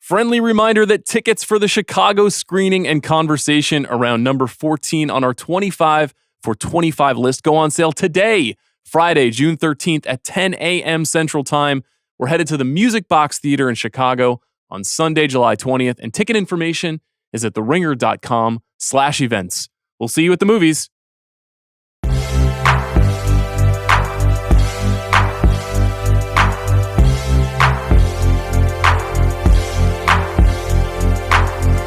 Friendly reminder that tickets for the Chicago screening and conversation around number 14 on our 25 for 25 list go on sale today, Friday, June 13th at 10 a.m. Central Time. We're headed to the Music Box Theater in Chicago on Sunday, July 20th, and ticket information is at theringer.com/events. We'll see you at the movies.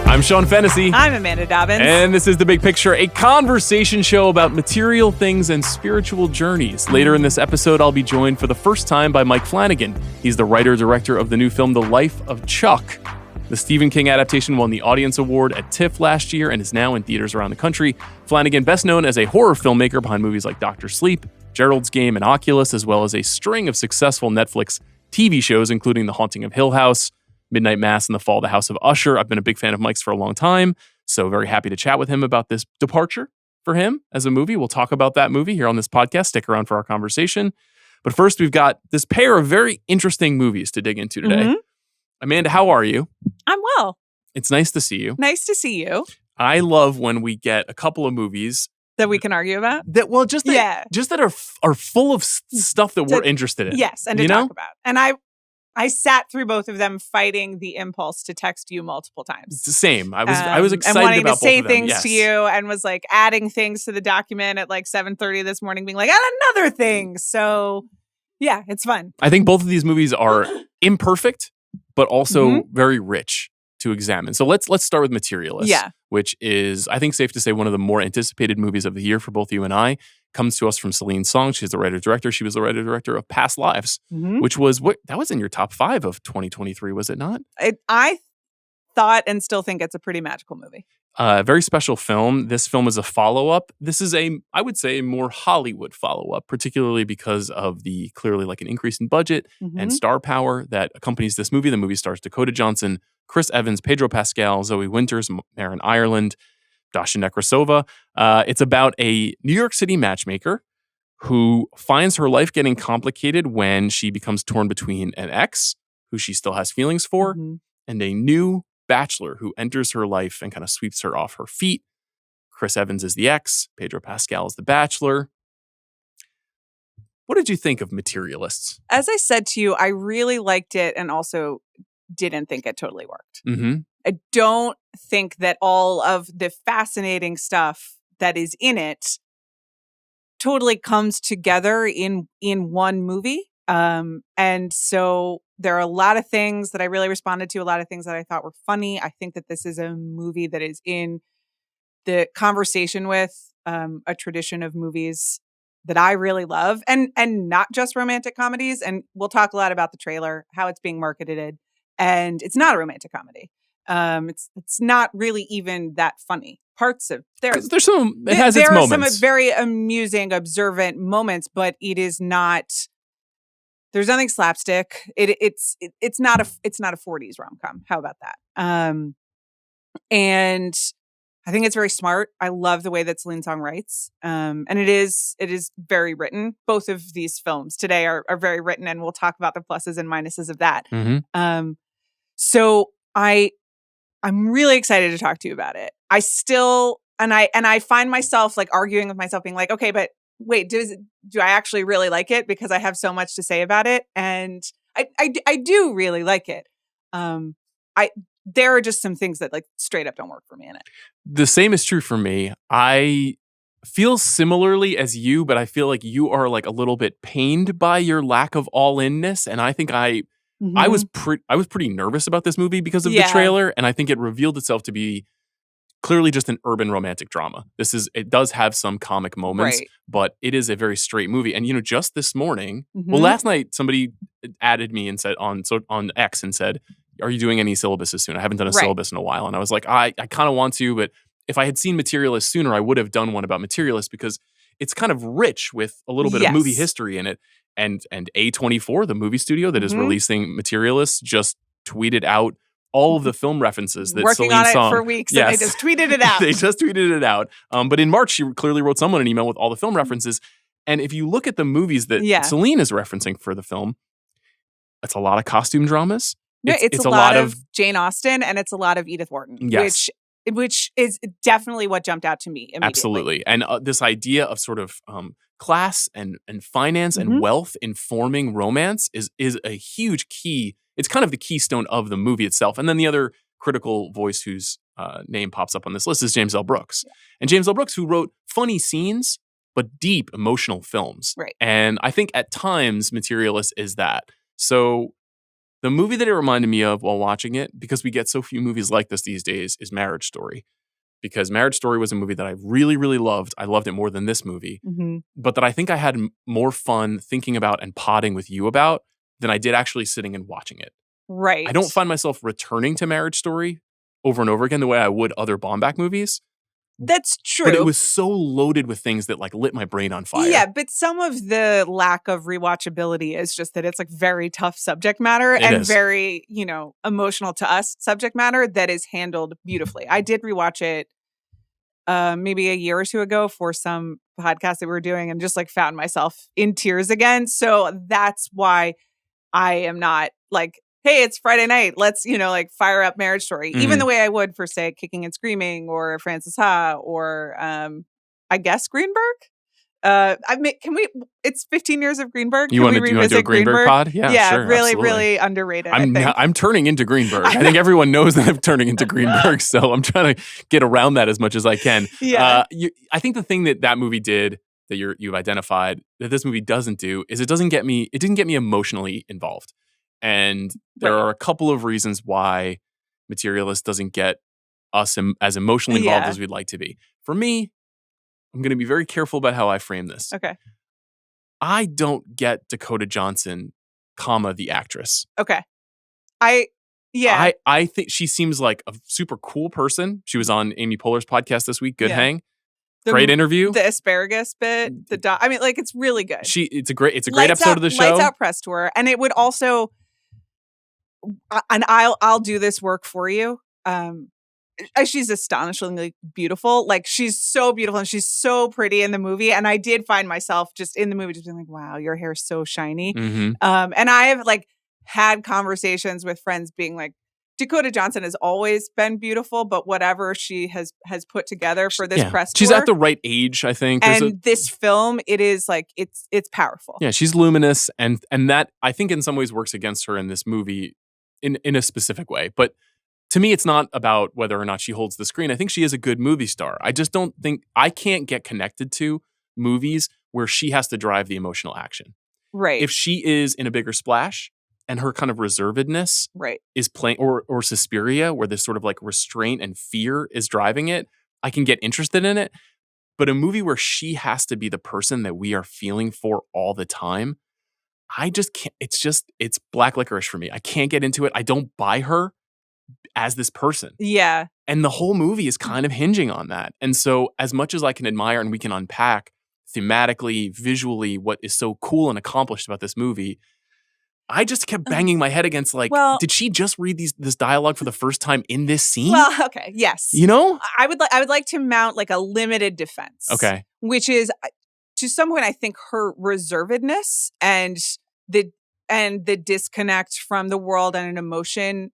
I'm Sean Fennessey. I'm Amanda Dobbins. And this is The Big Picture, a conversation show about material things and spiritual journeys. Later in this episode, I'll be joined for the first time by Mike Flanagan. He's the writer-director of the new film, The Life of Chuck. The Stephen King adaptation won the Audience Award at TIFF last year and is now in theaters around the country. Flanagan, best known as a horror filmmaker behind movies like Dr. Sleep, Gerald's Game, and Oculus, as well as a string of successful Netflix TV shows, including The Haunting of Hill House, Midnight Mass, and The Fall of the House of Usher. I've been a big fan of Mike's for a long time, so very happy to chat with him about this departure for him as a movie. We'll talk about that movie here on this podcast. Stick around for our conversation. But first, we've got this pair of very interesting movies to dig into today. Amanda, how are you? I'm well. It's nice to see you. Nice to see you. I love when we get a couple of movies that we can argue about. That are full of stuff that we're interested in. Yes, and to talk about. And I sat through both of them fighting the impulse to text you multiple times. It's the same. I was excited and wanting about to say both of them. things to you, and was like adding things to the document at like 7:30 this morning, being like, add another thing. So yeah, it's fun. I think both of these movies are imperfect, but also very rich to examine. So let's start with Materialists, which is, I think, safe to say one of the more anticipated movies of the year for both you and I. Comes to us from Celine Song. She's the writer-director. She was the writer-director of Past Lives, which was that was in your top 5 of 2023, was it not? I thought and still think it's a pretty magical movie. Very special film. This film is a follow-up. This is I would say, a more Hollywood follow-up, particularly because of the clearly like an increase in budget and star power that accompanies this movie. The movie stars Dakota Johnson, Chris Evans, Pedro Pascal, Zoe Winters, Marin Ireland, Dasha Nekrasova. It's about a New York City matchmaker who finds her life getting complicated when she becomes torn between an ex, who she still has feelings for, and a new bachelor who enters her life and kind of sweeps her off her feet. Chris Evans is the ex, Pedro Pascal is the bachelor. What did you think of Materialists? As I said to you, I really liked it and also didn't think it totally worked. I don't think that all of the fascinating stuff that is in it totally comes together in one movie. And so there are a lot of things that I really responded to, a lot of things that I thought were funny. I think that this is a movie that is in the conversation with a tradition of movies that I really love, and not just romantic comedies. And we'll talk a lot about the trailer, how it's being marketed. And it's not a romantic comedy. It's not really even that funny. Parts of there's some it has its moments. There are some very amusing, observant moments, but it is not. There's nothing slapstick. It's not a 40s rom-com. How about that? And I think it's very smart. I love the way that Celine Song writes. And it is very written. Both of these films today are very written, and we'll talk about the pluses and minuses of that. So I'm really excited to talk to you about it. I still, and I find myself like arguing with myself, being like, okay, but wait, do I actually really like it? Because I have so much to say about it. And I do really like it. There are just some things that like straight up don't work for me in it. The same is true for me. I feel similarly as you, but I feel like you are like a little bit pained by your lack of all-inness. And I think I was pretty nervous about this movie because of the trailer, and I think it revealed itself to be clearly just an urban romantic drama. It does have some comic moments, but it is a very straight movie. And just this morning, well, last night somebody added me and said on X and said, "Are you doing any syllabuses soon?" I haven't done a syllabus in a while, and I was like, I kind of want to, but if I had seen Materialists sooner, I would have done one about Materialists because it's kind of rich with a little bit of movie history in it. And A24, the movie studio that is releasing Materialists, just tweeted out all of the film references that Working Celine on it Song, for weeks, and they just tweeted it out. They just tweeted it out. But in March, she clearly wrote someone an email with all the film references. And if you look at the movies that Celine is referencing for the film, it's a lot of costume dramas. It's a lot of Jane Austen and it's a lot of Edith Wharton, yes. which is definitely what jumped out to me immediately. Absolutely. And this idea of sort of class and finance and wealth informing romance is a huge key. It's kind of the keystone of the movie itself. And then the other critical voice whose name pops up on this list is James L. Brooks. Yeah. And James L. Brooks, who wrote funny scenes, but deep emotional films. Right. And I think at times Materialist is that. So the movie that it reminded me of while watching it, because we get so few movies like this these days, is Marriage Story. Because Marriage Story was a movie that I really, really loved. I loved it more than this movie. But that I think I had more fun thinking about and potting with you about than I did actually sitting and watching it. Right. I don't find myself returning to Marriage Story over and over again the way I would other Baumbach movies. That's true. But it was so loaded with things that like lit my brain on fire. Yeah, but some of the lack of rewatchability is just that it's like very tough subject matter and very, emotional to us subject matter that is handled beautifully. I did rewatch it maybe a year or two ago for some podcast that we were doing and just like found myself in tears again. So that's why I am not like, hey, it's Friday night. Let's, fire up Marriage Story. Even the way I would for, say, Kicking and Screaming or Frances Ha or, I guess, Greenberg. It's 15 years of Greenberg. You want to do a Greenberg pod? Yeah, sure, really, absolutely. really underrated. I'm turning into Greenberg. I think everyone knows that I'm turning into Greenberg, so I'm trying to get around that as much as I can. Yeah. I think the thing that movie did that you've identified that this movie doesn't do is it didn't get me emotionally involved. And there are a couple of reasons why Materialist doesn't get us as emotionally involved as we'd like to be. For me, I'm going to be very careful about how I frame this. Okay. I don't get Dakota Johnson, the actress. Okay. I think she seems like a super cool person. She was on Amy Poehler's podcast this week. Good hang. Great interview. The asparagus bit. It's really good. It's a great episode of the show. Lights Out press tour. And it would also, and I'll do this work for you. She's astonishingly beautiful. Like she's so beautiful and she's so pretty in the movie. And I did find myself just in the movie just being like, wow, your hair's so shiny. And I have like had conversations with friends being like, Dakota Johnson has always been beautiful, but whatever she has put together for this press tour. She's at the right age, I think. This film, it is like, it's powerful. Yeah, she's luminous. And that, I think in some ways works against her in this movie in a specific way. But to me, it's not about whether or not she holds the screen. I think she is a good movie star. I just don't think, I can't get connected to movies where she has to drive the emotional action. Right. If she is in A Bigger Splash and her kind of reservedness is playing, or Suspiria, where this sort of like restraint and fear is driving it, I can get interested in it. But a movie where she has to be the person that we are feeling for all the time, I just can't, it's black licorice for me. I can't get into it. I don't buy her as this person. Yeah. And the whole movie is kind of hinging on that. And so as much as I can admire and we can unpack thematically, visually, what is so cool and accomplished about this movie, I just kept banging my head against did she just read this dialogue for the first time in this scene? Well, okay. Yes. I would like to mount like a limited defense. Okay. Which is to some point, I think her reservedness and the disconnect from the world and an emotion,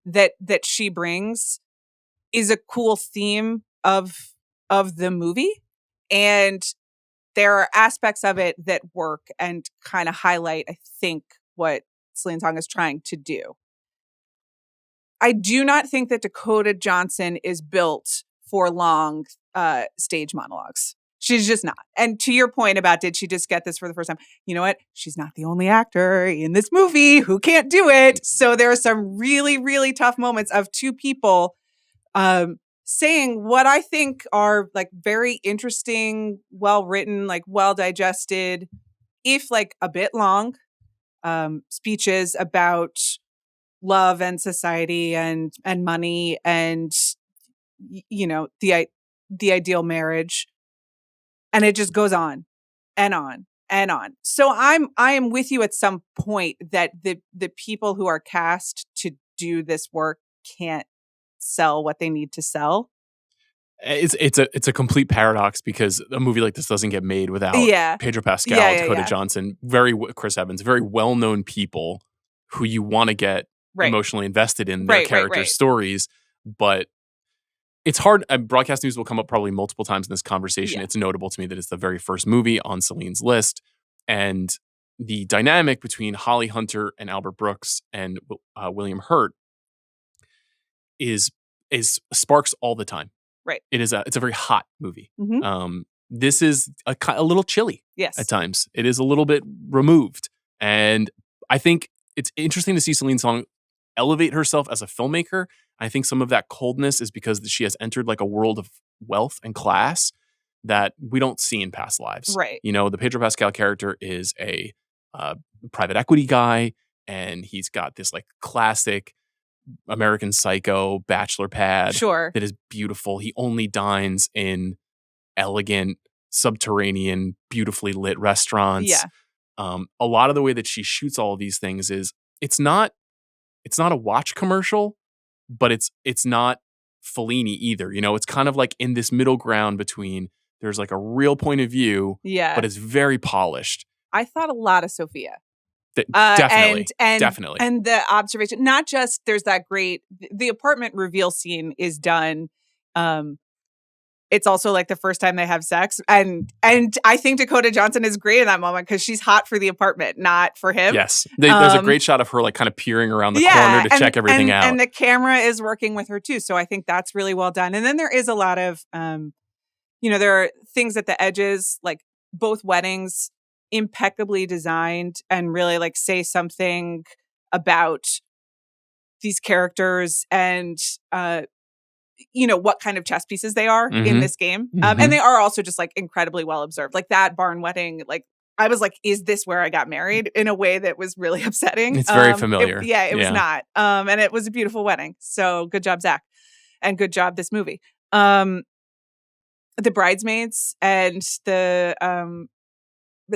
that she brings is a cool theme of the movie. And there are aspects of it that work and kind of highlight, I think, what Celine Song is trying to do. I do not think that Dakota Johnson is built for long stage monologues. She's just not. And to your point about did she just get this for the first time? You know what? She's not the only actor in this movie who can't do it. So there are some really, really tough moments of two people saying what I think are like very interesting, well-written, like well-digested, if like a bit long, speeches about love and society and money and, the ideal marriage. And it just goes on and on and on. So I am with you at some point that the people who are cast to do this work can't sell what they need to sell. It's a complete paradox because a movie like this doesn't get made without Pedro Pascal, Dakota Johnson, Chris Evans, very well-known people who you want to get emotionally invested in their characters' stories. But it's hard. Broadcast news will come up probably multiple times in this conversation. It's notable to me that it's the very first movie on Celine's list. And the dynamic between Holly Hunter and Albert Brooks and William Hurt is sparks all the time. Right. It's a very hot movie. This is a little chilly at times. It is a little bit removed. And I think it's interesting to see Celine Song elevate herself as a filmmaker. I think some of that coldness is because she has entered like a world of wealth and class that we don't see in past lives. Right. You know, the Pedro Pascal character is a private equity guy, and he's got this like classic American Psycho bachelor pad that is beautiful. He only dines in elegant, subterranean, beautifully lit restaurants. Yeah. A lot of the way that she shoots all of these things is it's not a watch commercial, but it's not Fellini either. You know, it's kind of like in this middle ground between there's like a real point of view, but it's very polished. I thought a lot of Sophia. Definitely. And the observation, not just there's that great, the apartment reveal scene is done. It's also like the first time they have sex. And I think Dakota Johnson is great in that moment because she's hot for the apartment, not for him. Yes. There's a great shot of her like kind of peering around the corner to check everything out. And the camera is working with her too. So I think that's really well done. And then there is a lot of, there are things at the edges, like both weddings, impeccably designed and really like say something about these characters and, what kind of chess pieces they are in this game. And they are also just like incredibly well observed. Like that barn wedding, like I was like, is this where I got married? In a way that was really upsetting. It's very familiar. It was not. And it was a beautiful wedding. So good job, Zach. And good job, this movie. The bridesmaids and the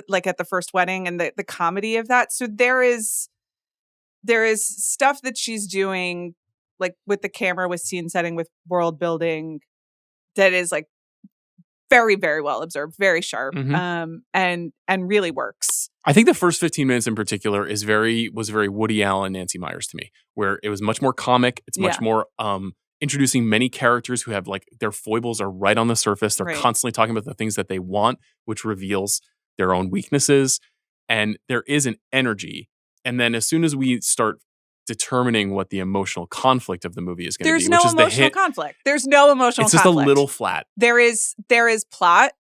like at the first wedding and the comedy of that. So there is stuff that she's doing like with the camera, with scene setting, with world building that is like very, very well observed, very sharp, and really works. I think the first 15 minutes in particular was very Woody Allen, Nancy Meyers to me, where it was much more comic. It's much more introducing many characters who have like their foibles are right on the surface. They're constantly talking about the things that they want, which reveals their own weaknesses. And there is an energy. And then as soon as we start determining what the emotional conflict of the movie is going to be, which is the hit. There's no emotional conflict. It's just a little flat. There is plot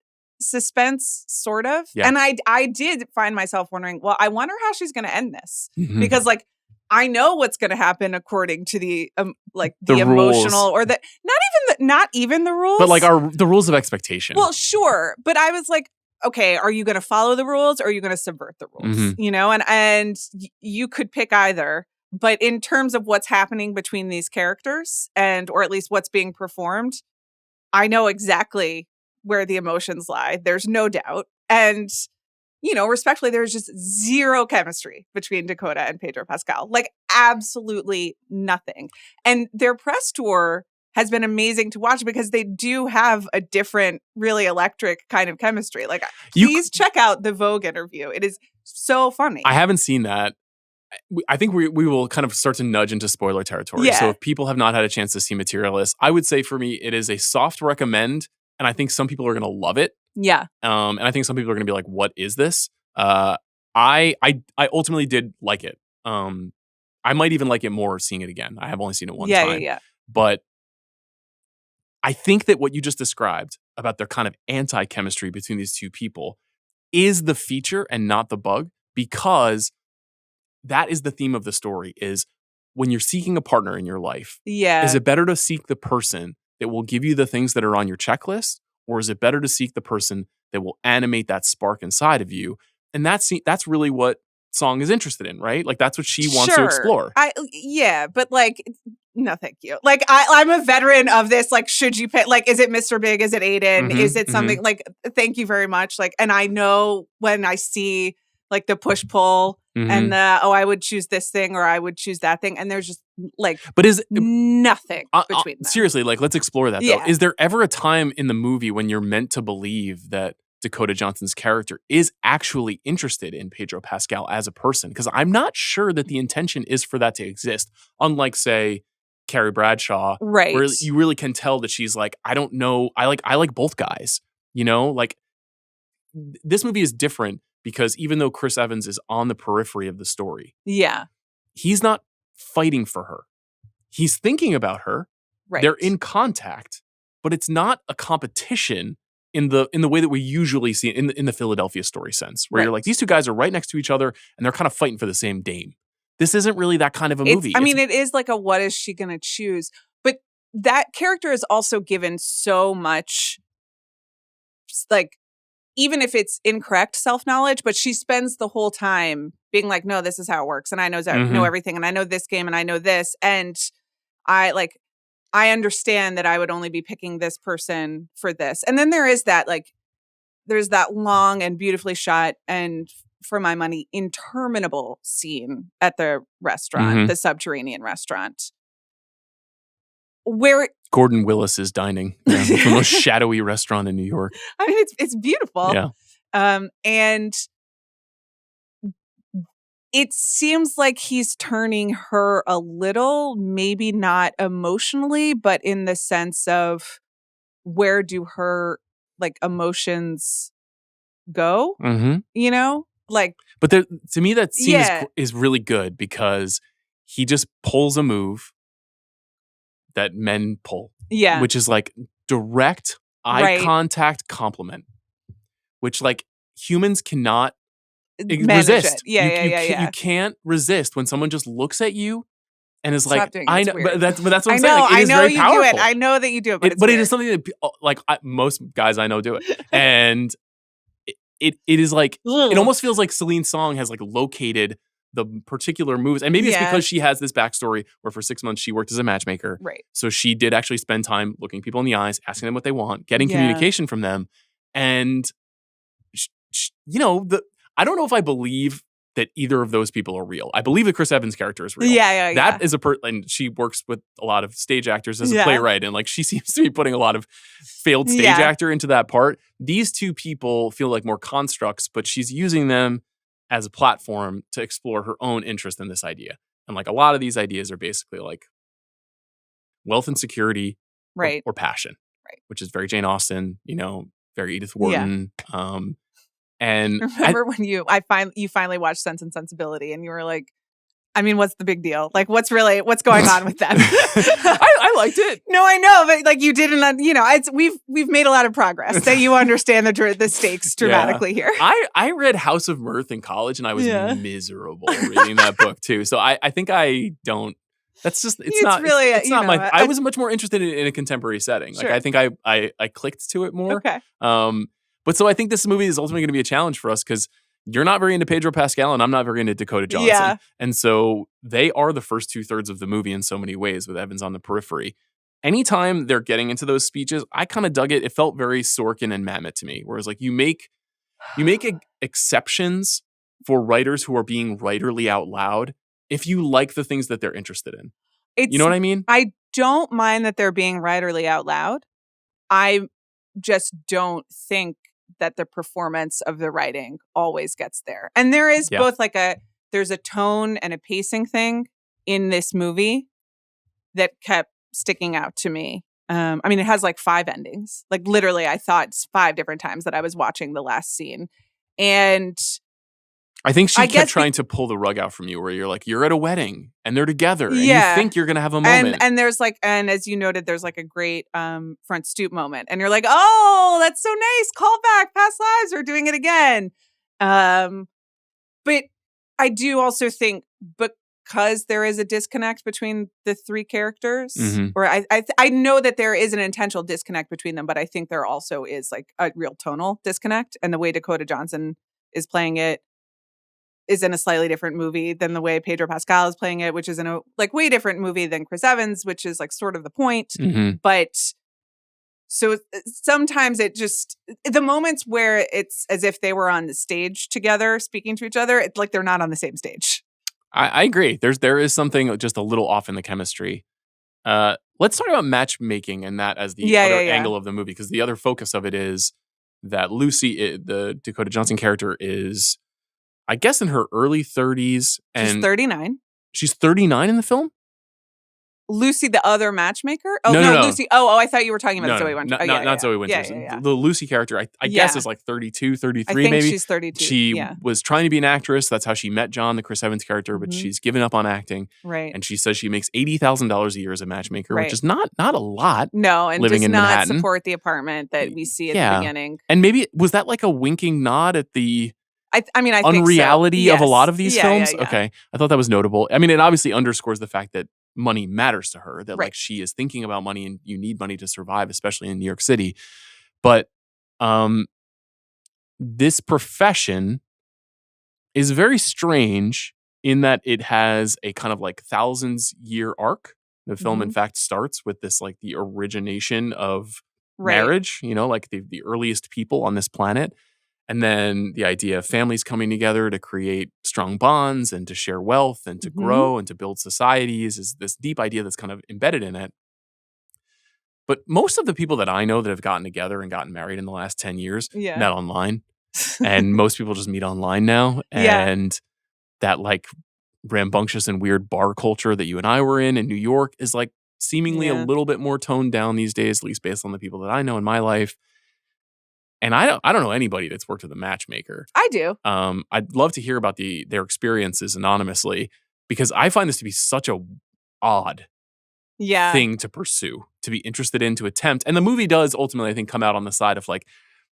suspense, sort of. Yeah. And I did find myself wondering, well, I wonder how she's going to end this. Because like, I know what's going to happen according to the emotional or the not even the rules, but like the rules of expectation. Well, sure, but I was like, okay, are you going to follow the rules or are you going to subvert the rules? You know, and you could pick either. But in terms of what's happening between these characters or at least what's being performed, I know exactly where the emotions lie. There's no doubt. And, respectfully, there's just zero chemistry between Dakota and Pedro Pascal. Like absolutely nothing. And their press tour has been amazing to watch because they do have a different, really electric kind of chemistry. Like, please check out the Vogue interview. It is so funny. I haven't seen that. I think we will kind of start to nudge into spoiler territory. Yeah. So if people have not had a chance to see Materialists, I would say for me, it is a soft recommend. And I think some people are going to love it. Yeah. And I think some people are going to be like, what is this? I ultimately did like it. I might even like it more seeing it again. I have only seen it one time. Yeah. But I think that what you just described about their kind of anti-chemistry between these two people is the feature and not the bug, because that is the theme of the story, is when you're seeking a partner in your life. Yeah. Is it better to seek the person that will give you the things that are on your checklist? Or is it better to seek the person that will animate that spark inside of you? And that's really what Song is interested in, right? Like that's what she wants to explore. But like, no, thank you. Like I'm a veteran of this. Like, should you pick, like, is it Mr. Big? Is it Aiden? Is it something like, thank you very much. Like, and I know when I see like the push pull and the, I would choose this thing or I would choose that thing. And there's just like, but is nothing between them. Seriously, like let's explore that though. Is there ever a time in the movie when you're meant to believe that Dakota Johnson's character is actually interested in Pedro Pascal as a person, because I'm not sure that the intention is for that to exist. Unlike, say, Carrie Bradshaw, right, where you really can tell that she's like, I don't know, I like both guys. You know, like this movie is different because even though Chris Evans is on the periphery of the story, he's not fighting for her. He's thinking about her. Right. They're in contact, but it's not a competition in the way that we usually see it in the Philadelphia Story sense, where you're like, these two guys are right next to each other and they're kind of fighting for the same dame. This isn't really that kind of a movie. I mean, it is like a what is she going to choose? But that character is also given so much, like, even if it's incorrect self-knowledge, but she spends the whole time being like, no, this is how it works. And I know everything. And I know this game and I know this. And I understand that I would only be picking this person for this. And then there is that, like, there's that long and beautifully shot and, for my money, interminable scene at the restaurant, the subterranean restaurant, where Gordon Willis is dining. Yeah, the most shadowy restaurant in New York. I mean, it's beautiful. Yeah. And it seems like he's turning her a little, maybe not emotionally, but in the sense of where do her, like, emotions go? You know? Like, but to me, that scene is really good because he just pulls a move that men pull. Yeah. Which is like direct eye contact compliment, which, like, humans cannot resist. You can't resist when someone just looks at you and is like, I know, but that's what I'm saying. Like, it is very powerful. Do it. I know that you do it, but it is something that, like, most guys I know do it. And it is like, it almost feels like Celine's song has, like, located the particular moves. And maybe it's because she has this backstory where for 6 months she worked as a matchmaker. Right. So she did actually spend time looking people in the eyes, asking them what they want, getting communication from them. And, you know, I don't know if I believe that either of those people are real. I believe that Chris Evans' character is real. That is and she works with a lot of stage actors as a playwright. And, like, she seems to be putting a lot of failed stage actor into that part. These two people feel like more constructs, but she's using them as a platform to explore her own interest in this idea. And, like, a lot of these ideas are basically like wealth and security or passion, which is very Jane Austen, you know, very Edith Wharton. And remember when you finally watched Sense and Sensibility and you were like, I mean, what's the big deal? Like, what's going on with them? I liked it. No, I know, but, like, you didn't. You know, we've made a lot of progress. That you understand the stakes dramatically here. I read House of Mirth in college, and I was miserable reading that book too. So I think I don't. That's just it's not really. It's not my. I was much more interested in a contemporary setting. Like, I think I clicked to it more. Okay. But so I think this movie is ultimately going to be a challenge for us because you're not very into Pedro Pascal and I'm not very into Dakota Johnson. Yeah. And so they are the first 2/3 of the movie in so many ways with Evans on the periphery. Anytime they're getting into those speeches, I kind of dug it. It felt very Sorkin and Mamet to me. Whereas, like, you make exceptions for writers who are being writerly out loud if you like the things that they're interested in. You know what I mean? I don't mind that they're being writerly out loud. I just don't think that the performance of the writing always gets there. And there is both like there's a tone and a pacing thing in this movie that kept sticking out to me. I mean, it has like 5 endings. Like, literally, I thought 5 different times that I was watching the last scene. And I think she kept trying to pull the rug out from you where you're like, you're at a wedding and they're together and you think you're going to have a moment. And there's like, and as you noted, there's like a great front stoop moment. And you're like, oh, that's so nice. Call back, past lives, we're doing it again. But I do also think because there is a disconnect between the 3 characters, or I know that there is an intentional disconnect between them, but I think there also is like a real tonal disconnect. And the way Dakota Johnson is playing it is in a slightly different movie than the way Pedro Pascal is playing it, which is in a like way different movie than Chris Evans, which is like sort of the point. But so sometimes it just, the moments where it's as if they were on the stage together speaking to each other, it's like they're not on the same stage. I agree. There is something just a little off in the chemistry. Let's talk about matchmaking and that as the other angle of the movie, because the other focus of it is that Lucy, the Dakota Johnson character, is, I guess, in her early 30s. And she's 39. She's 39 in the film? Lucy, the other matchmaker? Oh, no. Lucy. Oh, I thought you were talking about Zoe Winters. Not Zoe Winters. Yeah. The Lucy character, I guess, is like 32, 33 I think maybe. She's 32. She was trying to be an actress. That's how she met John, the Chris Evans character, but she's given up on acting. Right. And she says she makes $80,000 a year as a matchmaker, which is not a lot. No, and living does in not Manhattan. Support the apartment that we see at the beginning. And maybe, was that like a winking nod at the I think unreality so. of a lot of these films? Yeah. Okay. I thought that was notable. I mean, it obviously underscores the fact that money matters to her, that like she is thinking about money and you need money to survive, especially in New York City. But this profession is very strange in that it has a kind of like thousands-year arc. The film, in fact, starts with this like the origination of marriage, like the earliest people on this planet. And then the idea of families coming together to create strong bonds and to share wealth and to grow and to build societies is this deep idea that's kind of embedded in it. But most of the people that I know that have gotten together and gotten married in the last 10 years met online. And most people just meet online now. And that like rambunctious and weird bar culture that you and I were in New York is like seemingly a little bit more toned down these days, at least based on the people that I know in my life. And I don't know anybody that's worked with a matchmaker. I do. I'd love to hear about their experiences anonymously, because I find this to be such a odd thing to pursue, to be interested in, to attempt. And the movie does ultimately, I think, come out on the side of like,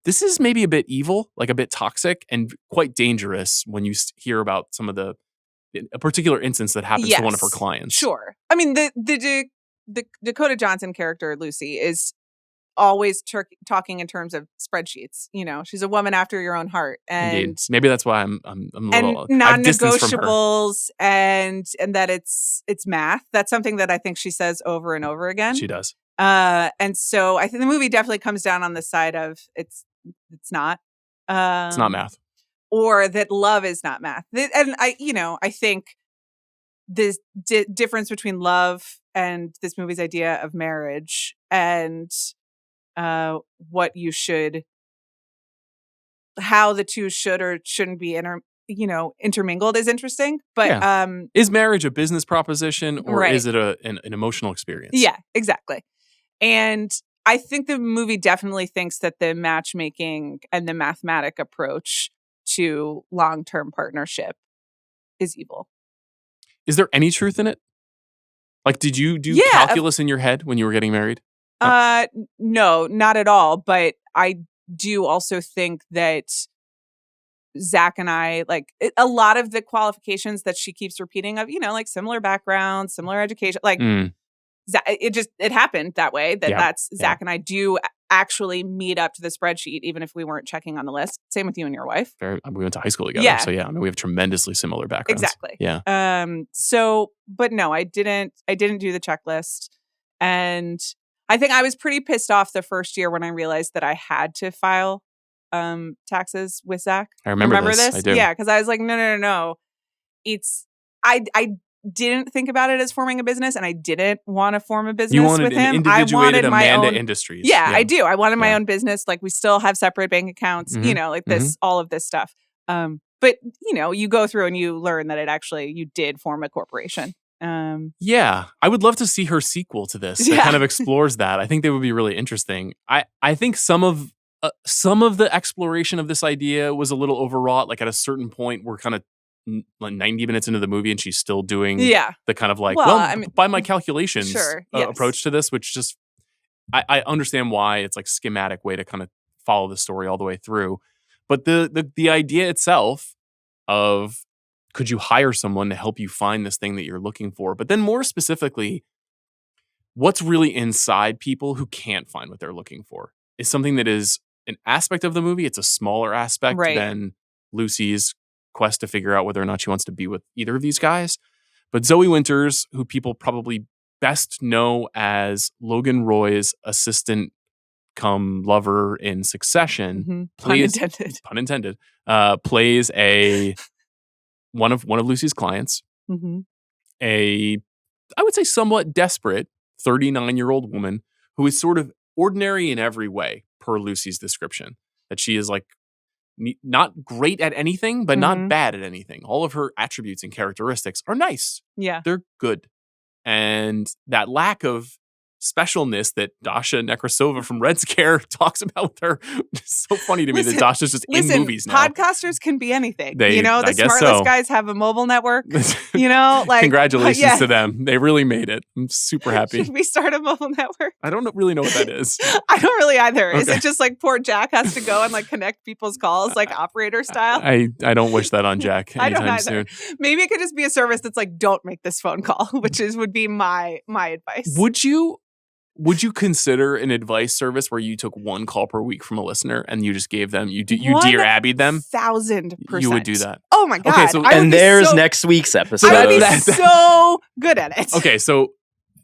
this is maybe a bit evil, like a bit toxic and quite dangerous when you hear about some of a particular instance that happens to one of her clients. Sure. I mean, the Dakota Johnson character, Lucy, is always talking in terms of spreadsheets. She's a woman after your own heart, and indeed. Maybe that's why I'm a little non-negotiables, and that it's math. That's something that I think she says over and over again. She does. And so I think the movie definitely comes down on the side of it's not. It's not math, or that love is not math. And I think this difference between love and this movie's idea of marriage and what you should, how the two should or shouldn't be intermingled is interesting. But is marriage a business proposition, or is it an emotional experience? Yeah, exactly. And I think the movie definitely thinks that the matchmaking and the mathematic approach to long-term partnership is evil. Is there any truth in it? Like, did you do calculus in your head when you were getting married? No, not at all. But I do also think that Zach and I, like a lot of the qualifications that she keeps repeating of, like similar backgrounds, similar education, like it happened that way. That's Zach and I do actually meet up to the spreadsheet, even if we weren't checking on the list. Same with you and your wife. We went to high school together. So I mean, we have tremendously similar backgrounds. Exactly. Yeah. So, but no, I didn't do the checklist. And I think I was pretty pissed off the first year when I realized that I had to file taxes with Zach. I remember this. I do. Yeah, because I was like, no. It's I didn't think about it as forming a business, and I didn't want to form a business with him. I wanted my own Industries. Yeah, I do. I wanted my own business. Like, we still have separate bank accounts. Like this, all of this stuff. But you go through and you learn that you did form a corporation. Yeah, I would love to see her sequel to this. It kind of explores that. I think they would be really interesting. I think some of the exploration of this idea was a little overwrought. Like, at a certain point, we're kind of like 90 minutes into the movie and she's still doing the kind of like, by my calculations approach to this, which just, I understand why it's like schematic way to kind of follow the story all the way through. But the idea itself of, could you hire someone to help you find this thing that you're looking for? But then more specifically, what's really inside people who can't find what they're looking for is something that is an aspect of the movie. It's a smaller aspect than Lucy's quest to figure out whether or not she wants to be with either of these guys. But Zoe Winters, who people probably best know as Logan Roy's assistant come lover in Succession, plays one of Lucy's clients, I would say somewhat desperate 39-year-old woman who is sort of ordinary in every way per Lucy's description. that she is like not great at anything, but not bad at anything. All of her attributes and characteristics are nice. Yeah. They're good. And that lack of specialness that Dasha Nekrasova from Red Scare talks about with her. It's so funny to me that Dasha's just in movies now. Podcasters can be anything. The Smartless guys have a mobile network. Congratulations to them. They really made it. I'm super happy. Should we start a mobile network? I don't really know what that is. I don't really either. Okay. Is it just like poor Jack has to go and like connect people's calls like operator style? I don't wish that on Jack anytime soon. Maybe it could just be a service that's like, don't make this phone call, which would be my advice. Would you consider an advice service where you took one call per week from a listener and you just gave them, you Dear Abby'd them? 1,000%. You would do that. Oh my God. Okay, so there's next week's episode. I would be so good at it. Okay, so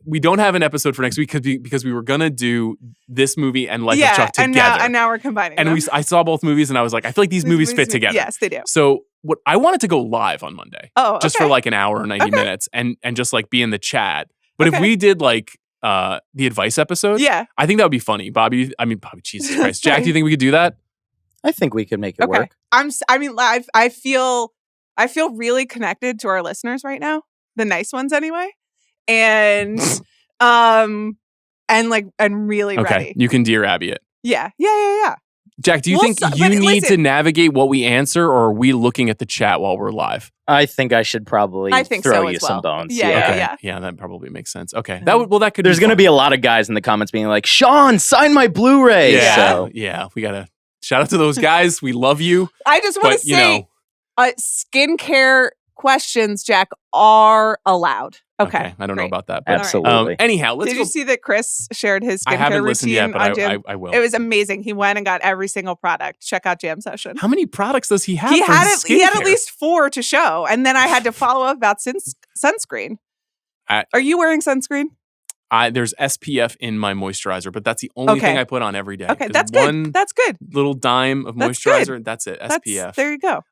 we don't have an episode for next week because we were going to do this movie and Life of Chuck together. And now we're combining them. I saw both movies and I was like, I feel like these movies fit together. Yes, they do. So what I wanted to go live on Monday. Oh, just for like an hour or 90 minutes and just like be in the chat. But if we did like the advice episode, I think that would be funny. Bobby, Jesus Christ. Jack, do you think we could do that? I think we could make it work. I feel really connected to our listeners right now. The nice ones anyway. And really ready. You can Dear Abby it. Yeah. Jack, do you think you need to navigate what we answer, or are we looking at the chat while we're live? I think I should probably throw you some bones. Yeah. Yeah, that probably makes sense. Okay. That could There's going to be a lot of guys in the comments being like, Sean, sign my Blu-ray. Yeah, we got to shout out to those guys. We love you. I just want to say skincare questions, Jack, are allowed. Okay. I don't know about that. But absolutely. Anyhow, did you see that Chris shared his skincare routine? I haven't listened yet, but I will. It was amazing. He went and got every single product. Check out Jam Session. How many products does he have? He had at least 4 to show. And then I had to follow up about sunscreen. Are you wearing sunscreen? There's SPF in my moisturizer, but that's the only thing I put on every day. Okay, that's good. That's good. Little dime of moisturizer. That's it. SPF. There you go.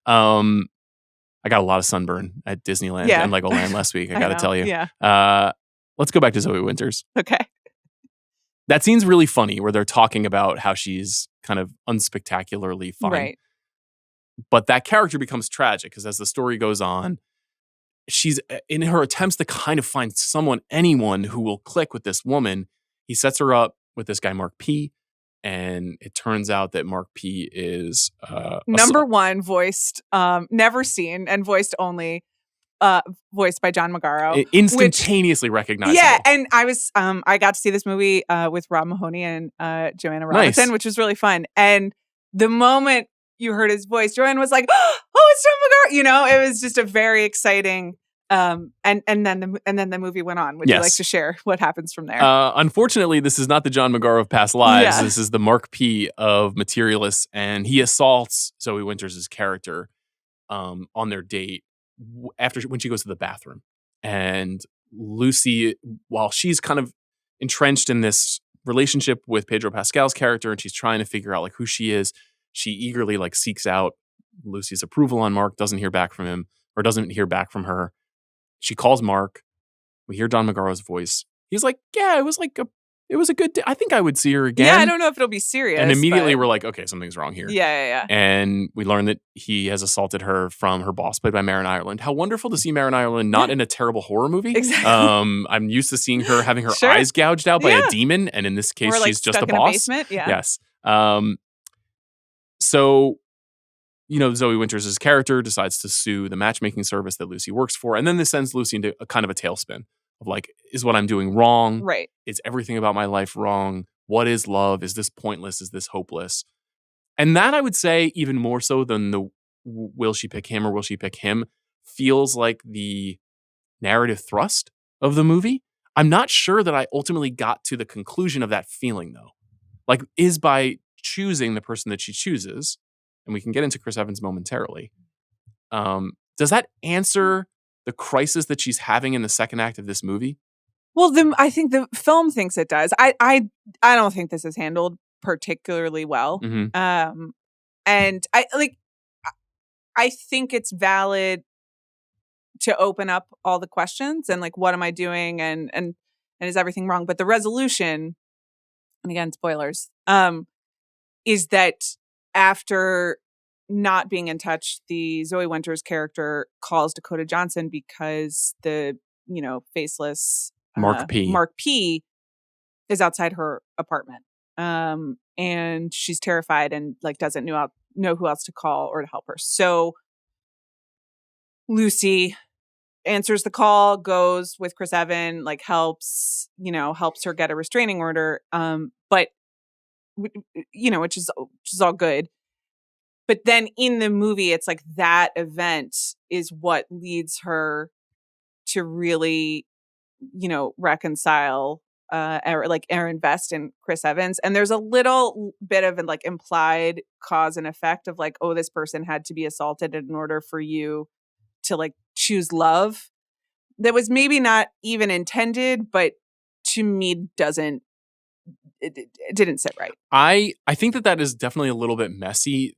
I got a lot of sunburn at Disneyland and Legoland last week. I got to tell you. Yeah. Let's go back to Zoe Winters. Okay. That scene's really funny where they're talking about how she's kind of unspectacularly fine. Right. But that character becomes tragic because as the story goes on, she's in her attempts to kind of find anyone who will click with this woman. He sets her up with this guy, Mark P. And it turns out that Mark P is number one, voiced, never seen, and voiced only, voiced by John Magaro. Instantaneously recognizable. Yeah, and I got to see this movie with Rob Mahoney and Joanna Robinson, which was really fun. And the moment you heard his voice, Joanna was like, "Oh, it's John Magaro!" It was just a very exciting. And then the movie went on. Would you like to share what happens from there? Unfortunately, this is not the John Magaro of Past Lives. This is the Mark P of Materialists, and he assaults Zoe Winters' character on their date when she goes to the bathroom. And Lucy, while she's kind of entrenched in this relationship with Pedro Pascal's character, and she's trying to figure out like who she is, she eagerly like seeks out Lucy's approval on Mark. Doesn't hear back from him, or doesn't hear back from her. She calls Mark. We hear Don Magaro's voice. He's like, yeah, it was a good day. I think I would see her again. Yeah, I don't know if it'll be serious. And immediately we're like, okay, something's wrong here. Yeah. And we learn that he has assaulted her from her boss, played by Marin Ireland. How wonderful to see Marin Ireland not in a terrible horror movie. Exactly. I'm used to seeing her having her eyes gouged out by a demon. And in this case, she's just a boss. Basement. Yeah. Yes. So Zoe Winters' character decides to sue the matchmaking service that Lucy works for. And then this sends Lucy into a kind of a tailspin of like, is what I'm doing wrong? Right. Is everything about my life wrong? What is love? Is this pointless? Is this hopeless? And that I would say even more so than the will she pick him or will she pick him feels like the narrative thrust of the movie. I'm not sure that I ultimately got to the conclusion of that feeling though. Like, is by choosing the person that she chooses, and we can get into Chris Evans momentarily, does that answer the crisis that she's having in the second act of this movie? Well, I think the film thinks it does. I don't think this is handled particularly well. Mm-hmm. And I think it's valid to open up all the questions and like, what am I doing? And is everything wrong? But the resolution, and again, spoilers, is that after not being in touch, the Zoe Winters character calls Dakota Johnson because the, faceless Mark P is outside her apartment. And she's terrified and like doesn't know who else to call or to help her. So Lucy answers the call, goes with Chris Evans, like helps her get a restraining order. But which is all good. But then in the movie, it's like that event is what leads her to really, reconcile or invest in Chris Evans. And there's a little bit of like implied cause and effect of like, oh, this person had to be assaulted in order for you to like choose love. That was maybe not even intended, but to me it didn't sit right. I think that is definitely a little bit messy.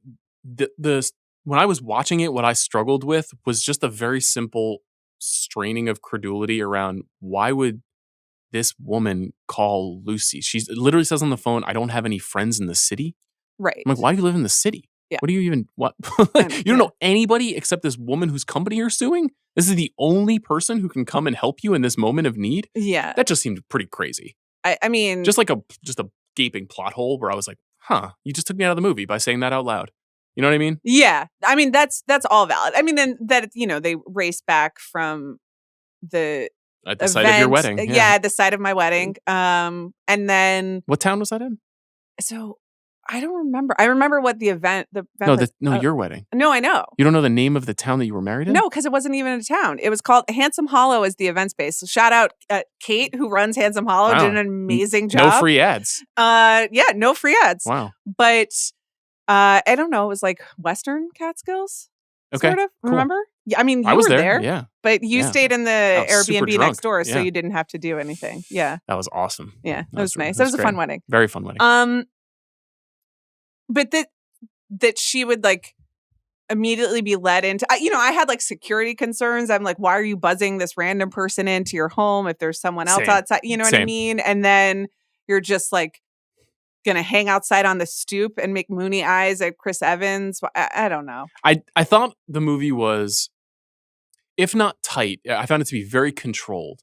The when I was watching it, what I struggled with was just a very simple straining of credulity around why would this woman call Lucy? She literally says on the phone, "I don't have any friends in the city." Right. I'm like, why do you live in the city? Yeah. What do you even what? You don't know anybody except this woman whose company you're suing? This is the only person who can come and help you in this moment of need? Yeah. That just seemed pretty crazy. I mean, just a gaping plot hole where I was like, huh, you just took me out of the movie by saying that out loud. You know what I mean? Yeah. I mean, that's all valid. I mean, then that, they race back from the at the site of your wedding. Yeah, at the site of my wedding. And then what town was that in? So I don't remember. I remember what the event. Your wedding. No, I know. You don't know the name of the town that you were married in? No, because it wasn't even a town. It was called Handsome Hollow as the event space. So shout out Kate, who runs Handsome Hollow, did an amazing job. No free ads. No free ads. Wow. But I don't know. It was like Western Catskills. Okay. Sort of. Cool. Remember? Yeah. I mean, you was were there. Yeah. But you stayed in the Airbnb next door, so yeah. you didn't have to do anything. Yeah. That was awesome. Yeah. That was nice. That was a fun wedding. Very fun wedding. But that she would like immediately be led into, I had like security concerns. I'm like, why are you buzzing this random person into your home if there's someone else outside? You know what I mean? And then you're just like going to hang outside on the stoop and make moony eyes at Chris Evans. I don't know. I thought the movie was, if not tight, I found it to be very controlled